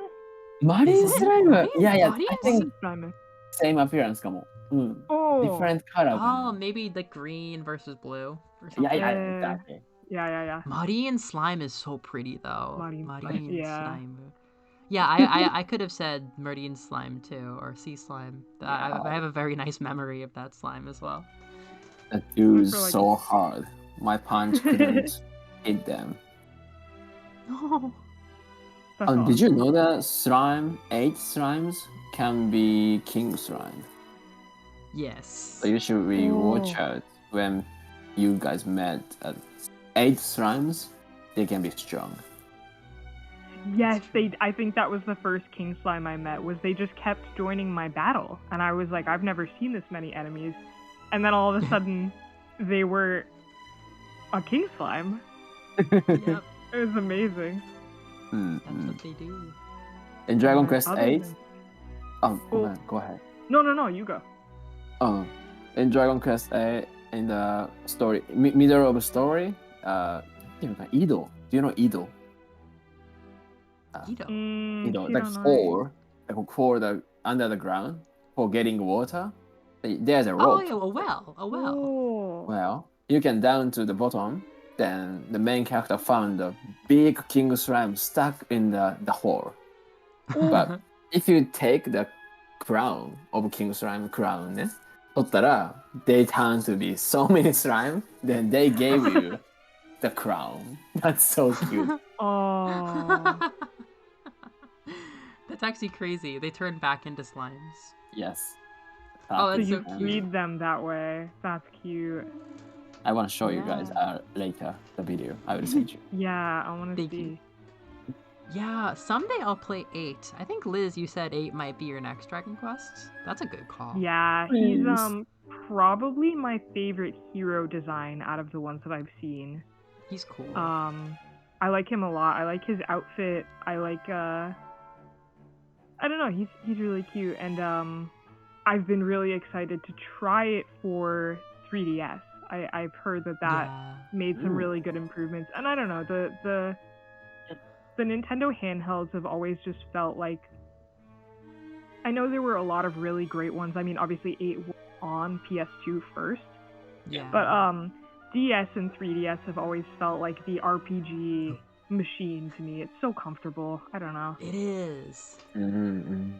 マリン Is ス it? ライム Marine? Yeah, yeah. Marine I slime? think Slime. same appearance かも。うん。Oh. Different color か Oh, な。 maybe the green versus blue or Yeah, something. yeah, exactly. Yeah. Marine slime is so pretty though. Marine yeah. slime. Yeah, I could have said marine slime too, or sea slime. I have a very nice memory of that slime as well. That dude's For, like- so hard. My punch couldn't hit them. Oh, That's Did you awesome. know that 8 slimes can be king slime? yes. So you should be watch Oh. out when you guys met 8 slimes, they can be strong. Yes, I think that was the first king slime I met. Was they just kept joining my battle, and I was like, I've never seen this many enemies, and then all of a sudden, they were a king slime. Yep, It was amazing. that's what they do. In Dragon Quest Other 8, than- go ahead. No, you go. In Dragon Quest 8, in the story, middle of the story, Ido. Do you know Ido? Ito. Ido, she like don't know. hole, for the under the ground for getting water. There's a Oh, rope. yeah, a well. Oh. Well, you can down to the bottom. Then the main character found a big king slime stuck in the hole. But if you take the crown of king slime crown ね、取ったら they turn to be so many slime. Then they gave you the crown. That's so cute. Oh. That's actually crazy. They turn back into slimes. Yes. Oh, So that's you so cute. freed them that way. That's cute. I want to show you guys Yeah. later the video. I will send you. Yeah, I want to Thank see. you. Yeah, someday I'll play 8. I think, Liz, you said 8 might be your next Dragon Quest. That's a good call. Yeah, he's Please. probably my favorite hero design out of the ones that I've seen. He's cool. I like him a lot. I like his outfit. I like I don't know, he's really cute, and I've been really excited to try it for 3DS. I've heard that Yeah. made some Ooh. really good improvements, and I don't know, the Nintendo handhelds have always just felt like, I know there were a lot of really great ones. I mean, obviously 8 was on PS2 first, Yeah. but DS and 3DS have always felt like the RPG machine to me. It's so comfortable. I don't know. It is. Mm-hmm.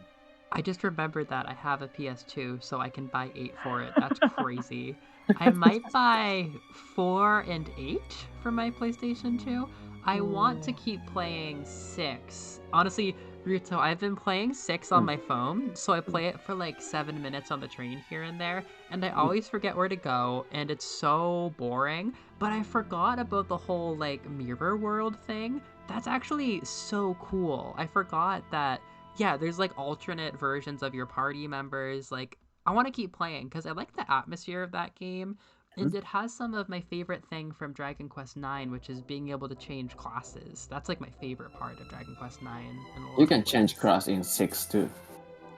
I just remembered that I have a PS2, so I can buy 8 for it. That's crazy. I might buy 4 and 8 for my PlayStation 2. I want to keep playing 6. Honestly, Ryuto, I've been playing 6 on my phone, so I play it for like 7 minutes on the train here and there, and I always forget where to go, and it's so boring. But I forgot about the whole like mirror world thing. That's actually so cool. I forgot that, yeah, there's like alternate versions of your party members. Like, I want to keep playing because I like the atmosphere of that game. And it has some of my favorite thing from Dragon Quest 9, which is being able to change classes. That's like my favorite part of Dragon Quest 9. You can change class in 6 too.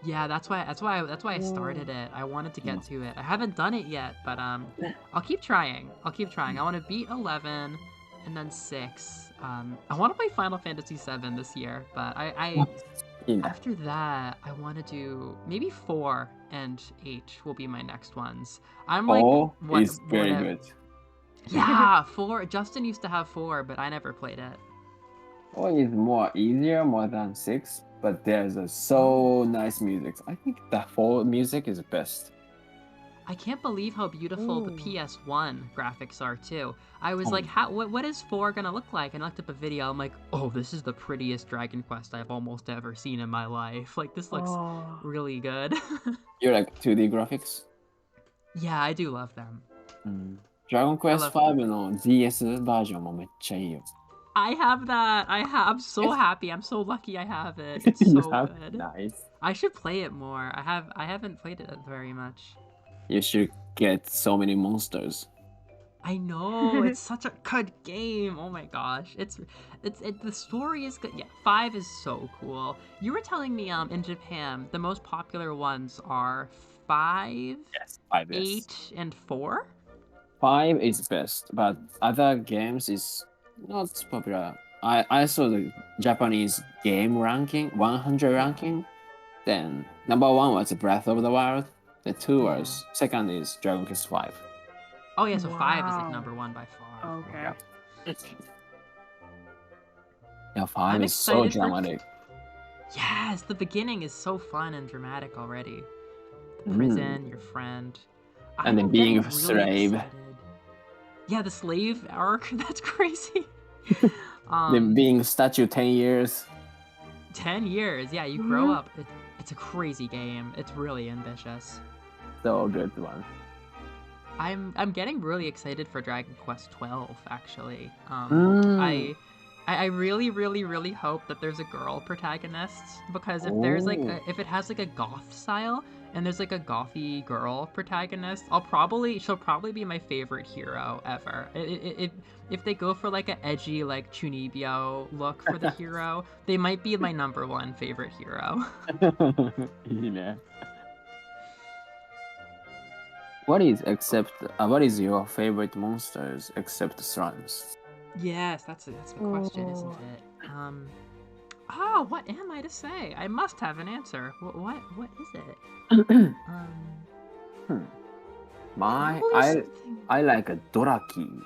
Yeah, that's why I started it. I wanted to get to it. I haven't done it yet, but I'll keep trying. I want to beat 11 and then 6. I want to play Final Fantasy 7 this year, but I after that, I want to do maybe 4 and 8 will be my next ones. I'm like, is very good. Yeah, 4. Justin used to have 4, but I never played it. 4 is more than 6, but there's so nice music. I think the 4 music is best. I can't believe how beautiful the Ooh. PS1 graphics are too. I was like, what is 4 gonna look like? And I looked up a video. I'm like, oh, this is the prettiest Dragon Quest I've almost ever seen in my life. Like, this looks really good. You like 2D graphics? Yeah, I do love them. Dragon Quest love 5 の DS バージョンもめっちゃいいよ。 I have that. I'm so happy. I'm so lucky I have it. It's so good. Nice. I should play it more. I haven't played it very much. You should get so many monsters. I know, it's such a good game. Oh my gosh. The story is good. Yeah, 5 is so cool. You were telling me in Japan the most popular ones are 5, Yes, 5 is. 8, and 4? 5 is best, but other games is not popular. I saw the Japanese game ranking, 100 ranking. Then number 1 was Breath of the Wild. The 2 was second is Dragon Quest 5. Oh yeah, so 5 is like Wow. number 1 by far. Okay. Yeah, 5 I'm is so excited for- dramatic. Yes, the beginning is so fun and dramatic already. The prison, your friend. And then I'm being getting a really slave. excited. Yeah, the slave arc, that's crazy. Then being statue 10 years. 10 years, yeah, you grow up. It's a crazy game. It's really ambitious. So good one. I'm getting really excited for Dragon Quest 12 actually. I really really hope that there's a girl protagonist, because if there's like if it has like a goth style and there's like a gothy girl protagonist, she'll probably be my favorite hero ever. If they go for like an edgy like Chunibyo look for the hero, they might be my number 1 favorite hero. Yeah. What is your favorite monsters except slimes? Yes, that's a question, isn't it? What am I to say? I must have an answer. What is it? I like a Doraki.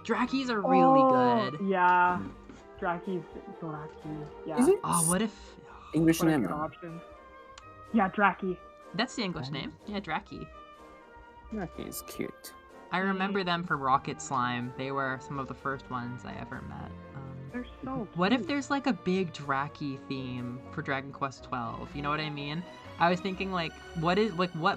Drakis are really good. Yeah. Draki's Doraki. Yeah. Is it? What if English What a name? good option. Yeah, Draki. that's the English name? Yeah, Draki. Doraki is cute. I remember them from Rocket Slime. They were some of the first ones I ever met. They're so What if cute. there's like a big Draki theme for Dragon Quest 12? You know what I mean? I was thinking like what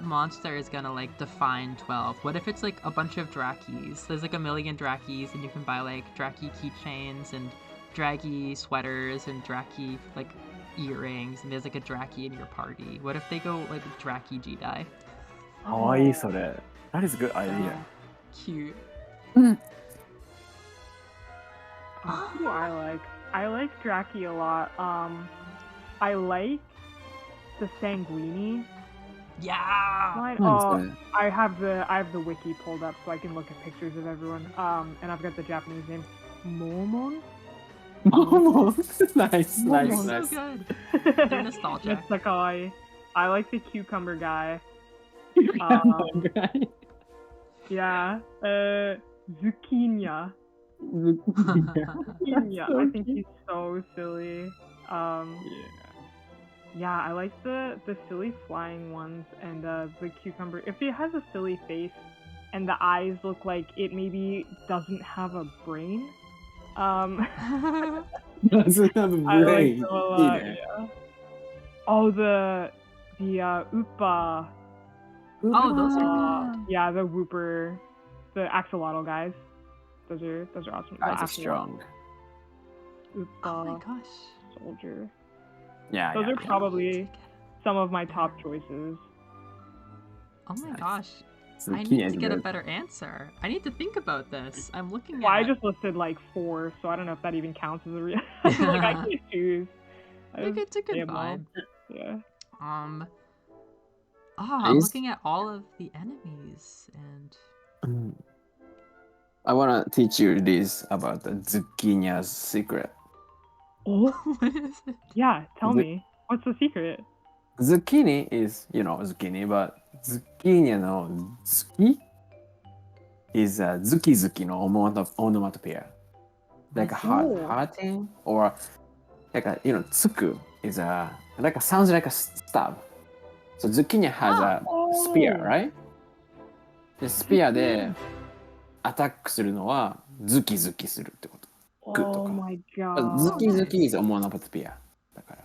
monster is gonna like define 12? What if it's like a bunch of Drakis? There's like a million Drakis and you can buy like Draki keychains and Draggy sweaters and Draki like earrings, and there's like a Draki in your party. What if they go like Draki Jedi? That is a good idea. Cute. Who do I like? I like Draki a lot. I like the Sanguini Yeah. line. What's I have the wiki pulled up so I can look at pictures of everyone. And I've got the Japanese name, Momon. Nice. So good. They're nostalgic. That's kawaii. I like the cucumber guy. Yeah. Zucchini. Zucchini. I think he's so silly. Yeah, I like the silly flying ones and the cucumber. If it has a silly face and the eyes look like it maybe doesn't have a brain, Doesn't have a I like brain. them a lot. Yeah. Oh, the Upa. Oh, those are good. Yeah, the Whooper, the axolotl guys. Those are awesome. The Guys are axolotl, strong. Upa, Oh my gosh. soldier. Yeah. Those yeah. are probably some of my top choices. Oh my Nice. gosh. I Zucchini need is to get a good. better answer. I need to think about this. I'm looking Well, I at just listed like 4, so I don't know if that even counts as a real. Like I can't choose. I Like, just it's a good say 'em all. vibe. Yeah. I'm Is- looking at all of the enemies and I wanna teach you this about the zucchini's secret. Oh. what is it? Yeah. Tell The- me. What's the secret? Zucchini is, zucchini, but zucchini no zuki is a zuki no onomatopoeia. Like a Oh. hearting or like a, tsuku is sounds like a stab. So zucchini has a spear, Oh. right? で、スピアでアタックするのはズキズキするってこと。グッと Oh か。 my god. ズキズキ is onomatopoeia だから。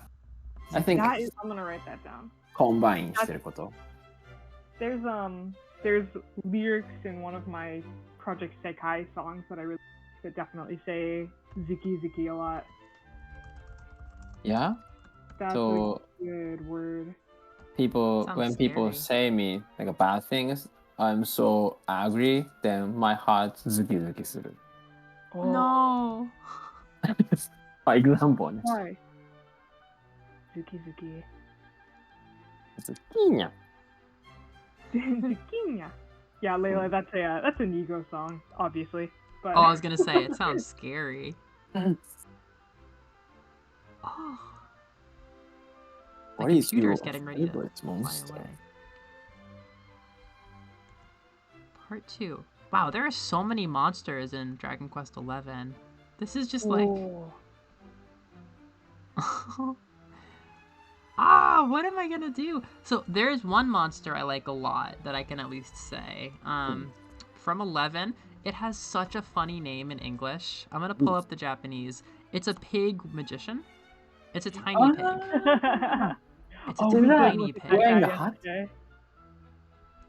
I think That is, I'm gonna write that down. コンバインしてること。There's lyrics in one of my Project Sekai songs that that definitely say Ziki Ziki a lot. Yeah? That's So a good word. Sounds when people scary. say me like bad things, I'm so angry, then my heart ズキズキする。 No. example ね。 Why? Zuki Zuki. ズッキーニャ。 Zucchini. Yeah, Layla, that's a Nego song, obviously. But Oh, I was gonna say, it sounds scary. Oh. What The is your computer's getting ready to favorite fly monster? away. Part 2. Wow, there are so many monsters in Dragon Quest XI. This is just like... Ah, what am I gonna do? So there's one monster I like a lot that I can at least say. From 11, it has such a funny name in English. I'm gonna pull up the Japanese. It's a pig magician. It's a tiny pig. It's a tiny pig. Wearing the hat?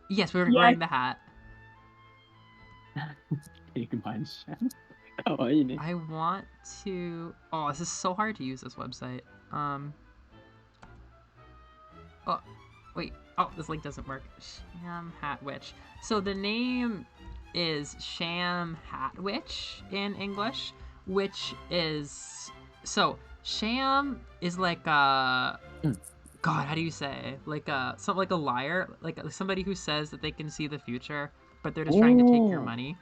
Yes, we were wearing the hat. Pig mansion. Kawaii. I want to... Oh, this is so hard to use this website. Oh, wait. Oh, this link doesn't work. Sham Hat Witch. So the name is Sham Hat Witch in English, which is... So, Sham is like a... God, how do you say? Like a... Something like a liar. Like somebody who says that they can see the future, but they're just trying to take your money.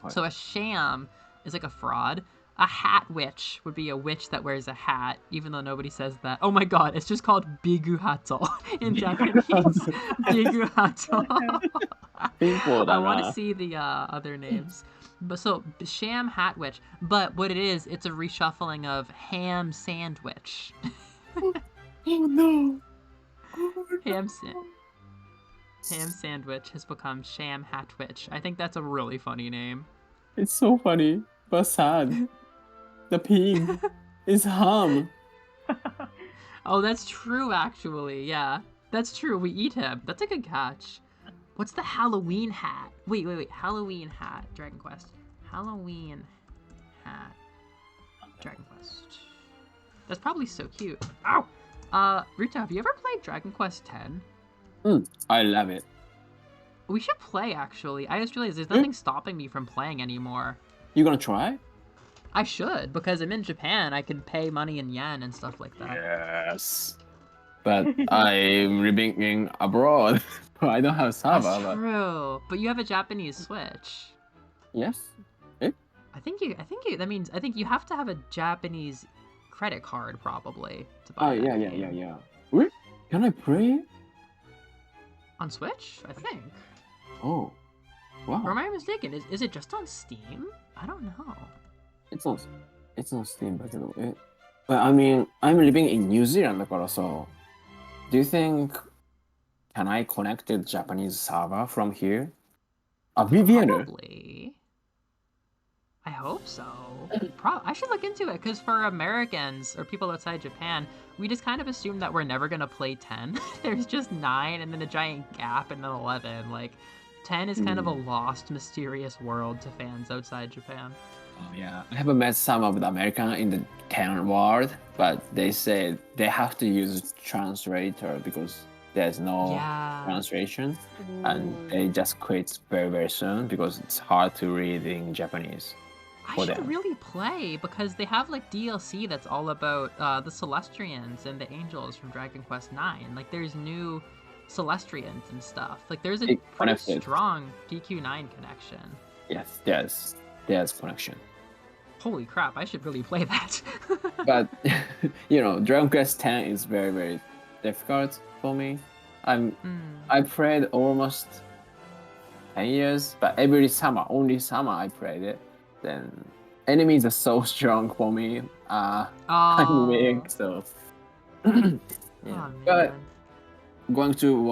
So a sham is like a fraud. A hat witch would be a witch that wears a hat, even though nobody says that. Oh my god, it's just called Bigu Hato in Japanese. Bigu Hato. I want to see the other names. But so, Sham Hat Witch. But what it is, it's a reshuffling of Ham Sandwich. Oh no! Ham Sandwich has become Sham Hat Witch. I think that's a really funny name. It's so funny, but sad. The pig is ham. Oh, that's true, actually. Yeah, that's true. We eat him. That's a good catch. What's the Halloween hat? Wait. Halloween hat. Dragon Quest. Halloween hat. Dragon Quest. That's probably so cute. Ow! Ryuto, have you ever played Dragon Quest X? I love it. We should play, actually. I just realized there's nothing stopping me from playing anymore. You gonna try? I should, because I'm in Japan. I can pay money in yen and stuff like that. Yes. But I'm living abroad. I don't have server. That's true. But you have a Japanese Switch. Yes. I think you have to have a Japanese credit card probably to buy that game. Yeah. Wait, can I play? On Switch, I think. Oh, wow. Or am I mistaken? Is it just on Steam? I don't know. It's not Steam, but I mean, I'm living in New Zealand, so do you think can I connect the Japanese server from here? Probably. I hope so. I should look into it, because for Americans or people outside Japan, we just kind of assume that we're never gonna play 10. There's just 9 and then a giant gap and then 11. Like, 10 is kind of a lost, mysterious world to fans outside Japan. Oh yeah, I have met some of the American in the 10 world, but they say they have to use translator because there's no translation, and they just quit very, very soon because it's hard to read in Japanese. I should really play, because they have like DLC that's all about the Celestrians and the Angels from Dragon Quest IX. Like there's new Celestrians and stuff. Like there's a pretty strong DQ9 connection. Yes, there's connection. Holy crap, I should really play that. But you know, Dragon Quest X is very, very difficult for me. I played almost 10 years, but only summer I played it. Then enemies are so strong for me. I'm weak, so yeah. But going to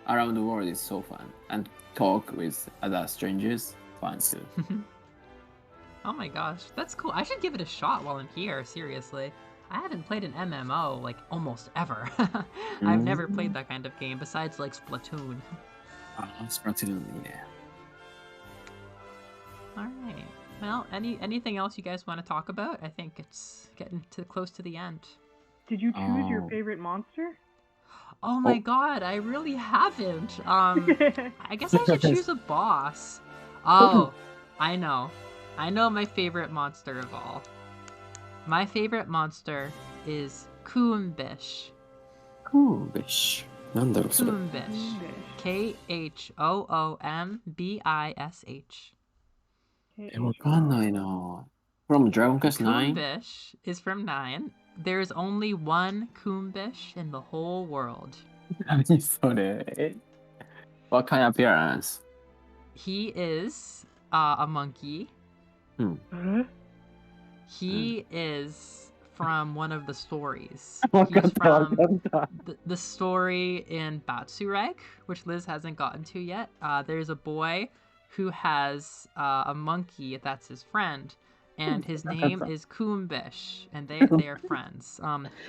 around the world is so fun, and talk with other strangers, fun too. Oh my gosh, that's cool. I should give it a shot while I'm here, seriously. I haven't played an MMO, like, almost ever. I've never played that kind of game, besides, like, Splatoon. Splatoon, yeah. Alright. Well, anything else you guys want to talk about? I think it's getting close to the end. Did you choose your favorite monster? Oh my god, I really haven't. I guess I should choose a boss. Oh, I know my favorite monster of all. My favorite monster is Coombish. Coombish. なんだろうそれ。 Koombish. K-H-O-O-M-B-I-S-H. わかんないな。From Dragonquest 9? Koombish is from 9. There is only one Koombish in the whole world. 何それ。What kind of appearance? He is a monkey. Huh? He is from one of the stories. わか He's ったわか from った。 the story in Batsurek, which Liz hasn't gotten to yet. There's a boy who has a monkey that's his friend, and his name is Koombish, and they are friends.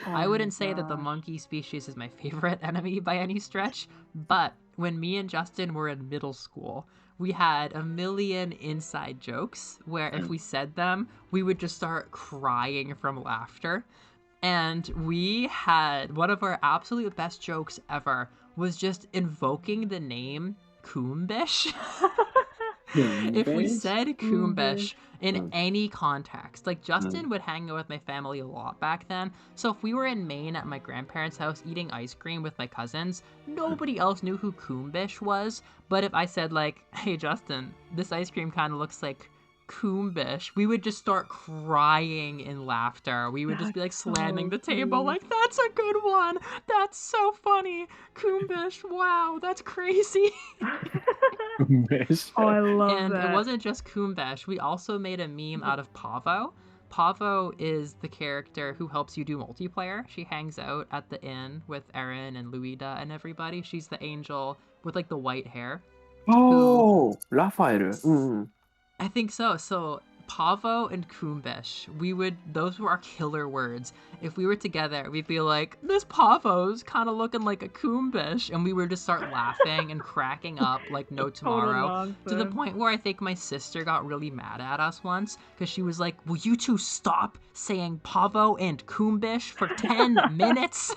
I wouldn't say that the monkey species is my favorite enemy by any stretch, but when me and Justin were in middle school, we had a million inside jokes where if we said them, we would just start crying from laughter. And we had one of our absolute best jokes ever was just invoking the name Koombish. If we said Koombish in any context, like Justin would hang out with my family a lot back then. So if we were in Maine at my grandparents' house eating ice cream with my cousins, nobody else knew who Koombish was. But if I said like, hey Justin, this ice cream kind of looks like Koombish, we would just start crying in laughter. We would just be like slamming the table like, that's a good one. That's so funny. Koombish, wow, that's crazy. Oh, I love And that. it wasn't just Koombish. We also made a meme out of Pavo. Pavo is the character who helps you do multiplayer. She hangs out at the inn with Erin and Luida and everybody. She's the angel with like the white hair. Oh, ラファエル。うんうん。 I think so. So Pavo and Koombish, those were our killer words. If we were together, we'd be like, this Pavo's kind of looking like a Koombish. And we would just start laughing and cracking up like no tomorrow. To the point where I think my sister got really mad at us once because she was like, will you two stop saying Pavo and Koombish for 10 minutes?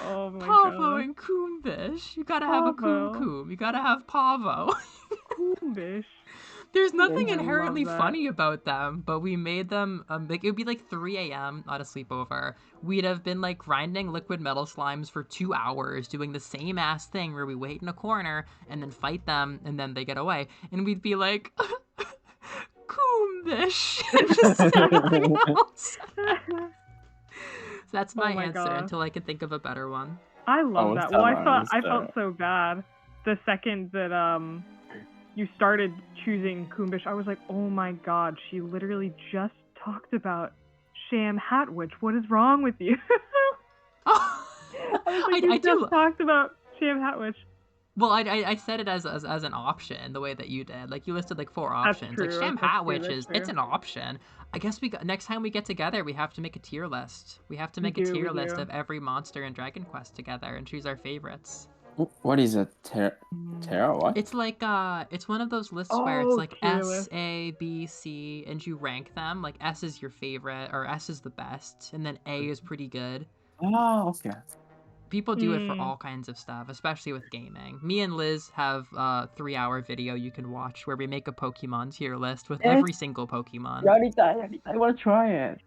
Oh my Pavo god. and Koombish. You gotta have a Pavo. Koom. You gotta have Pavo. Koombish. There's nothing I love inherently that. funny about them, but we made them like it would be like 3 a.m. at a sleepover. We'd have been like grinding liquid metal slimes for 2 hours, doing the same ass thing where we wait in a corner and then fight them, and then they get away, and we'd be like, Koombish, just say nothing else. So that's my my answer God. until I can think of a better one. I love Oh, that. Well, I Summer, felt so bad the second that you started choosing Koombish. I was like, oh my god, she literally just talked about Sham Hatwitch. What is wrong with you? Oh, I was like, you just talked about Sham Hatwitch. Well, I said it as an option the way that you did. Like you listed like 4 options. True. Like Sham Hatwitch is true. it's an option. I guess next time we get together, we have to make a tier list. We have to make a tier list of every monster in Dragon Quest together and choose our favorites. What is a terror? What? It's like it's one of those lists where it's like S, A, B, C, and you rank them. Like S is your favorite or S is the best, and then A is pretty good. Oh, okay. People do it for all kinds of stuff, especially with gaming. Me and Liz have a 3-hour video you can watch where we make a Pokemon tier list with every single Pokemon. やりたい。I want to try it.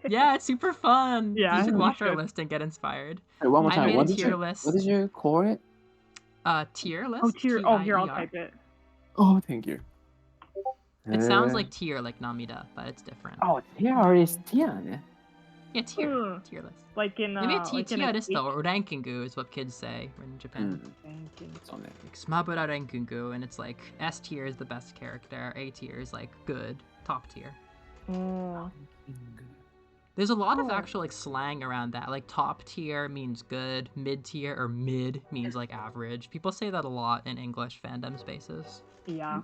Yeah, it's super fun. Yeah, you should you watch our should. list and get inspired. Hey, one more time. I made What a tier list. What did you call it? Tier list? Oh, tier. Oh, here, I'll T-I-E-R. type it. Oh, thank you. It sounds like tier, like Namida, but it's different. Oh, tier is tier ね。 Yeah, tier. Tier list. Like in Maybe like in tier a list though, or rankingu is what kids say in Japan.そうね。 Like Smabura rankingu, and it's like S tier is the best character, A tier is like good, top tier. Oh. There's a lot of actual like slang around that. Like top tier means good, mid tier or mid means like average. People say that a lot in English fandom spaces. Yeah.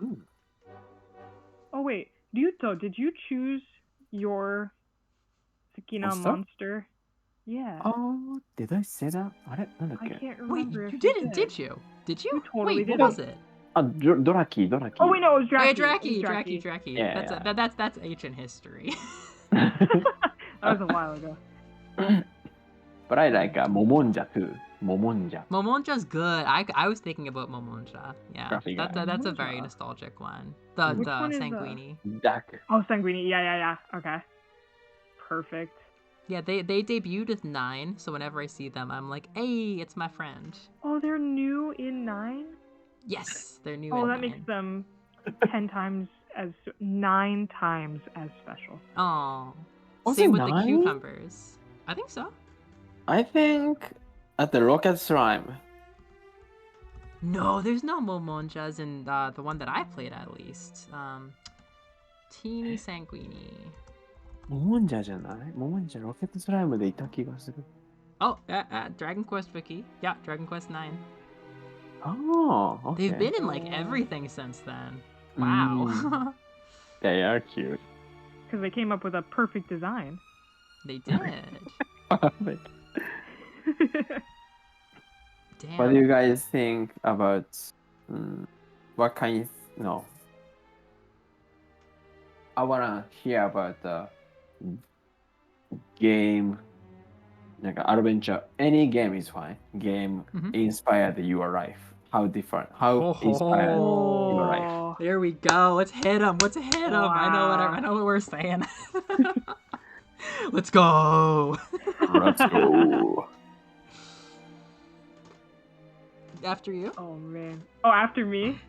Oh wait, Ryuto, did you choose your Tsukina monster? Yeah. Oh, did I say that? あれなんだっ I け can't Wait, remember. you if didn't, did. did you? Did you? You totally Wait, did. what was it? あ、ドラキー。 Oh wait, no, it was Oh, Draki. yeah, It was Draki. Yeah, That's ancient history. That was a while ago. But I like Momonja too. Momonja. Momonja's good. I was thinking about Momonja. Yeah, Graphic guy. that's a very nostalgic one. The Which one is, Sanguini. Duck. Oh, Sanguini. Yeah. Okay. Perfect. Yeah, they debuted with 9, so whenever I see them, I'm like, hey, it's my friend. Oh, they're new in 9? Yes, they're new Oh, in that 9. makes them 9 times as special. Oh, Was same it with the 9? cucumbers. I think so. I think at the Rocket Slime. No, there's no Momonjas in the one that I played at least. Teeny Sanguini. モモンジャじゃない？モモンジャロケットスライムでいた気がする。 Oh, Dragon Quest Wiki. Yeah, Dragon Quest 9. Oh, okay. They've been in like everything since then. Wow. They are cute. Because they came up with a perfect design. They did. Perfect. Damn. What do you guys think about what kind? No. I wanna hear about the game, like adventure. Any game is fine. Game inspired your life. How different? How inspired your life? Oh. There we go. Let's hit them. Let's hit them. I know what we're saying. Let's go. Let's go. After you? Oh, man. Oh, after me?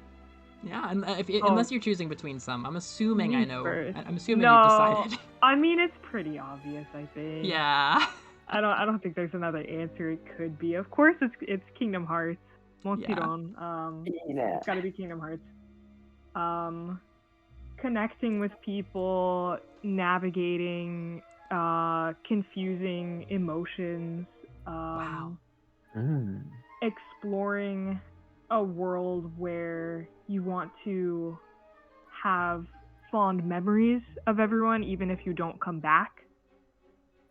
Yeah, and unless you're choosing between some, I'm assuming Me I know. first. I'm assuming No, you've decided. I mean, it's pretty obvious, I think. Yeah. I don't think there's another answer it could be. Of course, it's Kingdom Hearts. Montiron. It's got to be Kingdom Hearts. Connecting with people, navigating confusing emotions. Wow. Exploring a world where you want to have fond memories of everyone, even if you don't come back.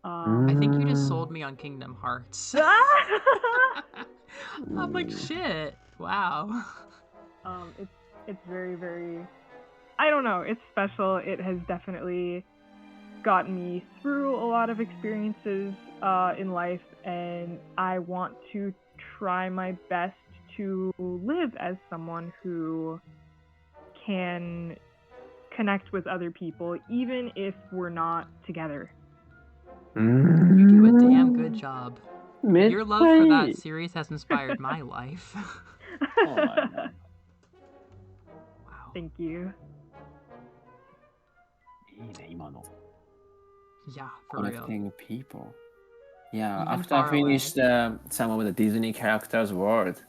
I think you just sold me on Kingdom Hearts. I'm like, shit. Wow. It's very, very, I don't know, it's special. It has definitely gotten me through a lot of experiences in life, and I want to try my best to live as someone who can connect with other people, even if we're not together. You do a damn good job. Your love for that series has inspired my life. Oh my god. Wow. Thank you. Yeah, for real. Connecting people. Yeah, Even after I far finished some of the Disney characters' world,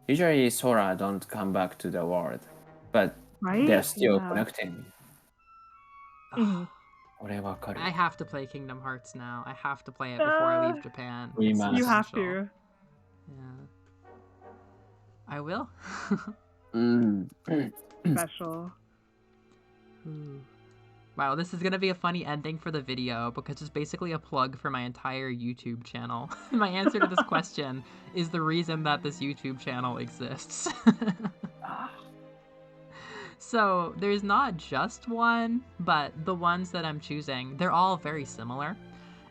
usually Sora don't come back to the world, but Right? they're still Yeah. connecting. Mhm. I have to play Kingdom Hearts now. I have to play it before I leave Japan. We It's so must. You have special. to. Yeah. I will. Special. Wow, this is gonna be a funny ending for the video because it's basically a plug for my entire YouTube channel. My answer to this question is the reason that this YouTube channel exists. So there's not just one, but the ones that I'm choosing, they're all very similar.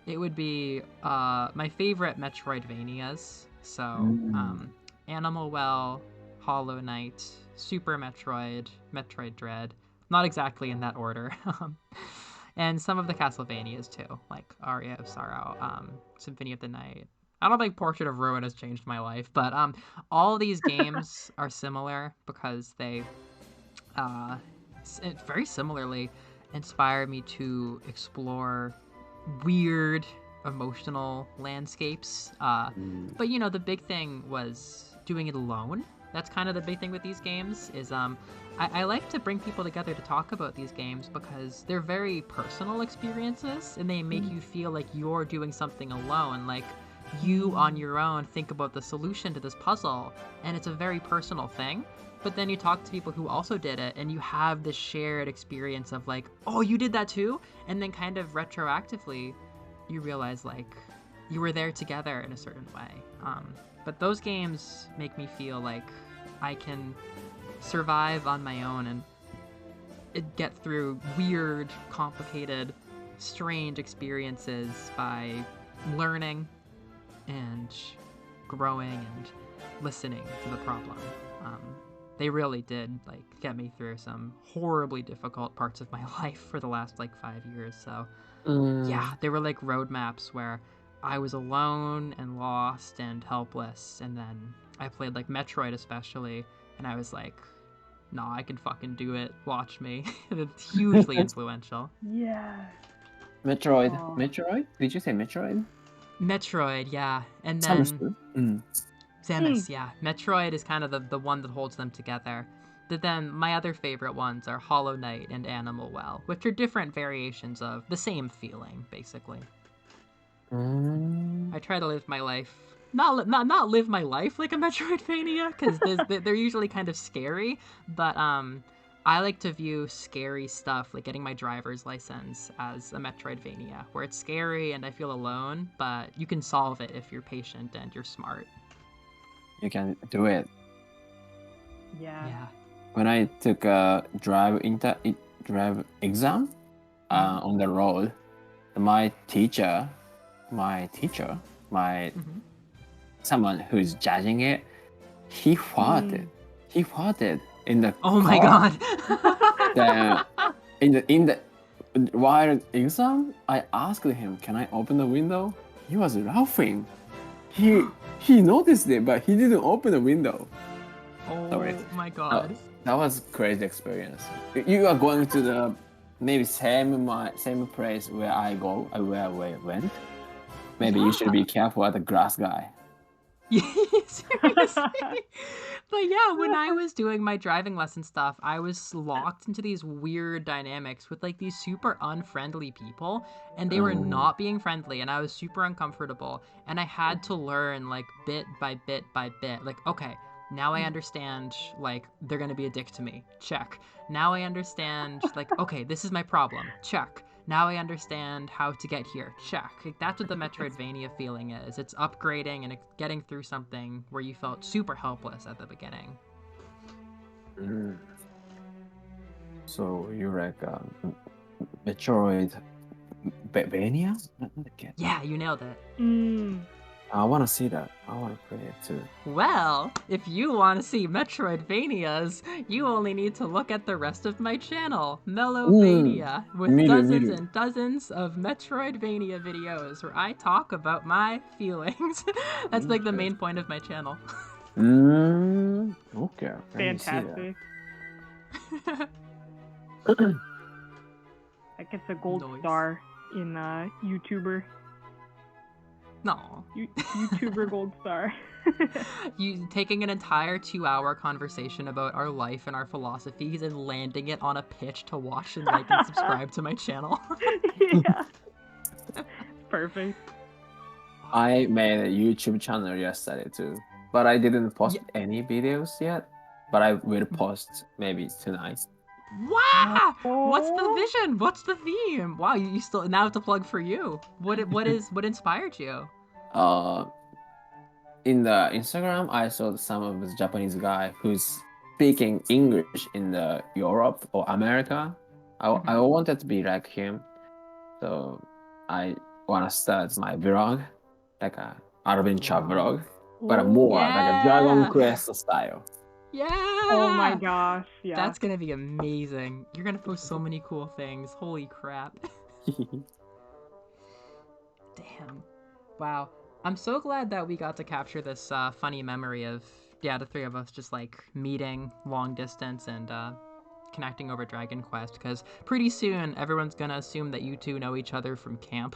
It would be my favorite Metroidvanias. So Animal Well, Hollow Knight, Super Metroid, Metroid Dread. Not exactly in that order. And some of the Castlevanias too, like Aria of Sorrow, Symphony of the Night. I don't think Portrait of Ruin has changed my life, but all these games are similar because they very similarly inspire me to explore weird emotional landscapes. But you know, the big thing was doing it alone. That's kind of the big thing with these games is I like to bring people together to talk about these games because they're very personal experiences and they make you feel like you're doing something alone, like you on your own think about the solution to this puzzle, and it's a very personal thing. But then you talk to people who also did it and you have this shared experience of like, oh, you did that too? And then kind of retroactively you realize like you were there together in a certain way. But those games make me feel like I can survive on my own and get through weird, complicated, strange experiences by learning and growing and listening to the problem. they really did like get me through some horribly difficult parts of my life for the last like 5 years. So yeah, they were like roadmaps where I was alone and lost and helpless, and then I played like Metroid especially, and I was like, nah, I can fucking do it. Watch me. It's hugely influential. Yeah. Metroid. Aw. Metroid? Did you say Metroid? Metroid, yeah. And Sounds then good. Samus, yeah. Metroid is kind of the one that holds them together. But then my other favorite ones are Hollow Knight and Animal Well, which are different variations of the same feeling, basically. I try to live my life, not live my life like a Metroidvania, because they're usually kind of scary. But I like to view scary stuff, like getting my driver's license, as a Metroidvania, where it's scary and I feel alone, but you can solve it if you're patient and you're smart. You can do it. Yeah. Yeah. When I took a drive exam on the road, my teacher, someone who's judging it, he farted. He farted in the Oh my car. god. In the while exam, I asked him, "Can I open the window?" He was laughing. He noticed it, but he didn't open the window. Oh Sorry. my god. That was crazy experience. You are going to the maybe same place where I went. Maybe you should be careful at the grass guy. Seriously. But yeah, when I was doing my driving lesson stuff, I was locked into these weird dynamics with like these super unfriendly people, and they were not being friendly, and I was super uncomfortable, and I had to learn like bit by bit by bit, like, okay, now I understand, like, they're gonna be a dick to me. Check. Now I understand, like, okay, this is my problem. Check. Now I understand how to get here. Check. Like, that's what the Metroidvania feeling is. It's upgrading and it's getting through something where you felt super helpless at the beginning. So you're like Metroid Vania? Yeah, you nailed it. I want to see that. I want to play it too. Well, if you want to see Metroidvanias, you only need to look at the rest of my channel, Mellovania, with dozens and dozens of Metroidvania videos where I talk about my feelings. That's like the main point of my channel. Okay. Fantastic. That gets a gold star in YouTuber. No. YouTuber gold star. You taking an entire 2-hour conversation about our life and our philosophies and landing it on a pitch to watch and like and subscribe to my channel. Yeah. Perfect. I made a YouTube channel yesterday too, but I didn't post any videos yet. But I will post maybe tonight. Wow! What's the vision? What's the theme? Wow, you still now have to plug for you. What inspired you? In the Instagram, I saw some of this Japanese guy who's speaking English in the Europe or America. I wanted to be like him, so I wanna start my vlog, like a adventure vlog, but more like a Dragonquest style. Yeah! Oh my gosh, yeah. That's gonna be amazing. You're gonna post so many cool things. Holy crap. Damn. Wow. I'm so glad that we got to capture this funny memory of, the three of us just like meeting long distance and connecting over Dragon Quest, because pretty soon everyone's gonna assume that you two know each other from camp.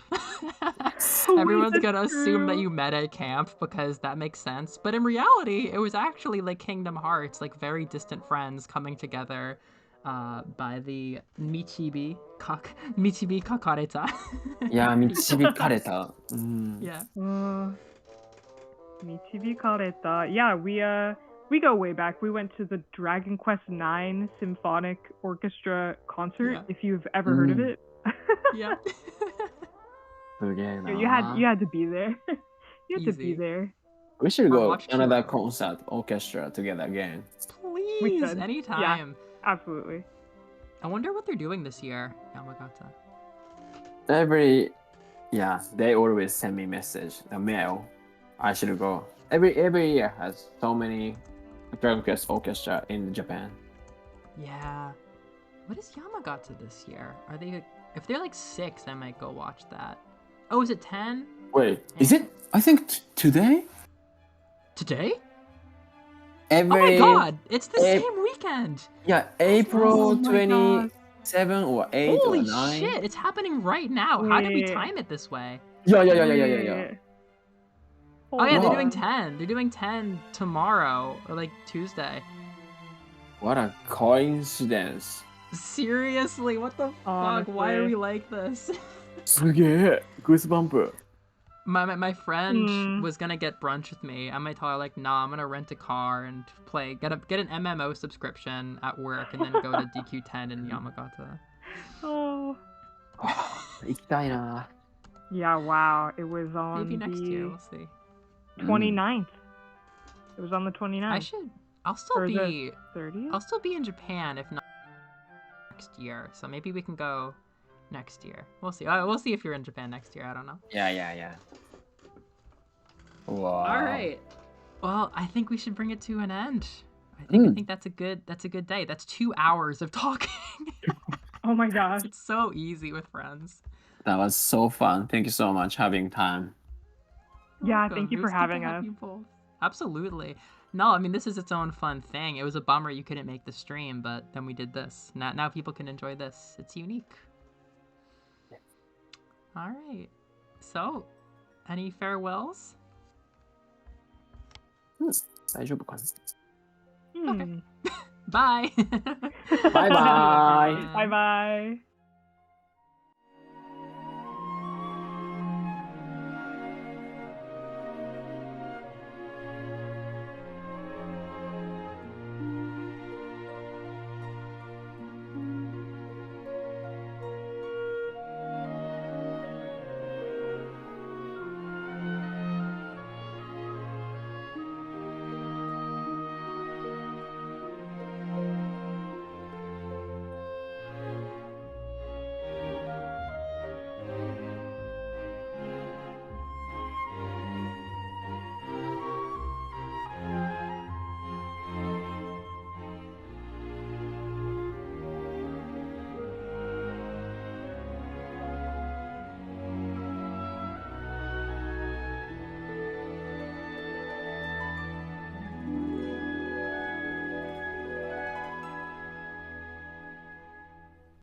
Everyone's gonna assume that you met at camp because that makes sense. But in reality, it was actually like Kingdom Hearts, like very distant friends coming together by the Michibi Kakareta. Yeah, Michibi Kareta. Yeah. Michibi Kareta. Yeah, we go way back. We went to the Dragon Quest IX Symphonic Orchestra concert, if you've ever heard of it. Yeah. You had to be there. You had to be there. We should go another concert orchestra together again. Please, anytime. Yeah, absolutely. I wonder what they're doing this year, Yamagata. They always send me message, the mail. I should go. Every year has so many Dragonquest Orchestra in Japan. Yeah. What is Yamagata this year? Are they? If they're like 6, I might go watch that. Oh, is it 10? Wait, is it? I think today. Today? Every Oh my god! It's the Ap- same weekend! yeah, April Oh my God. 27 or 8 Holy or 9. shit! It's happening right now. How did we Wait. time it this way? Yeah. Oh yeah, they're Wow. doing 10. They're doing 10 tomorrow or like Tuesday. What a coincidence. Seriously, what the fuck? Why are Honestly. we like this? すげえ Goosebump. My friend Hmm. was gonna get brunch with me. I might tell her like, nah, I'm gonna rent a car and get an MMO subscription at work and then go to DQ10 in Yamagata. Oh. 行きたいな。 Yeah, wow. It was on Maybe next year, the we'll see. 29th. It was on the 29th. I'll still Or the be 30th? I'll still be in Japan if not next year. So maybe we can go next year. We'll see. We'll see if you're in Japan next year. I don't know. Yeah. Wow. All right. Well, I think we should bring it to an end. I think that's a good day. That's 2 hours of talking. Oh my gosh. It's so easy with friends. That was so fun. Thank you so much having time. Yeah, Welcome. thank you It for was good to having have us. you both. Absolutely. No, I mean this is its own fun thing. It was a bummer you couldn't make the stream, but then we did this. Now people can enjoy this. It's unique. All right. So, any farewells? 大丈夫かな Hmm. Bye. Bye bye. Bye bye.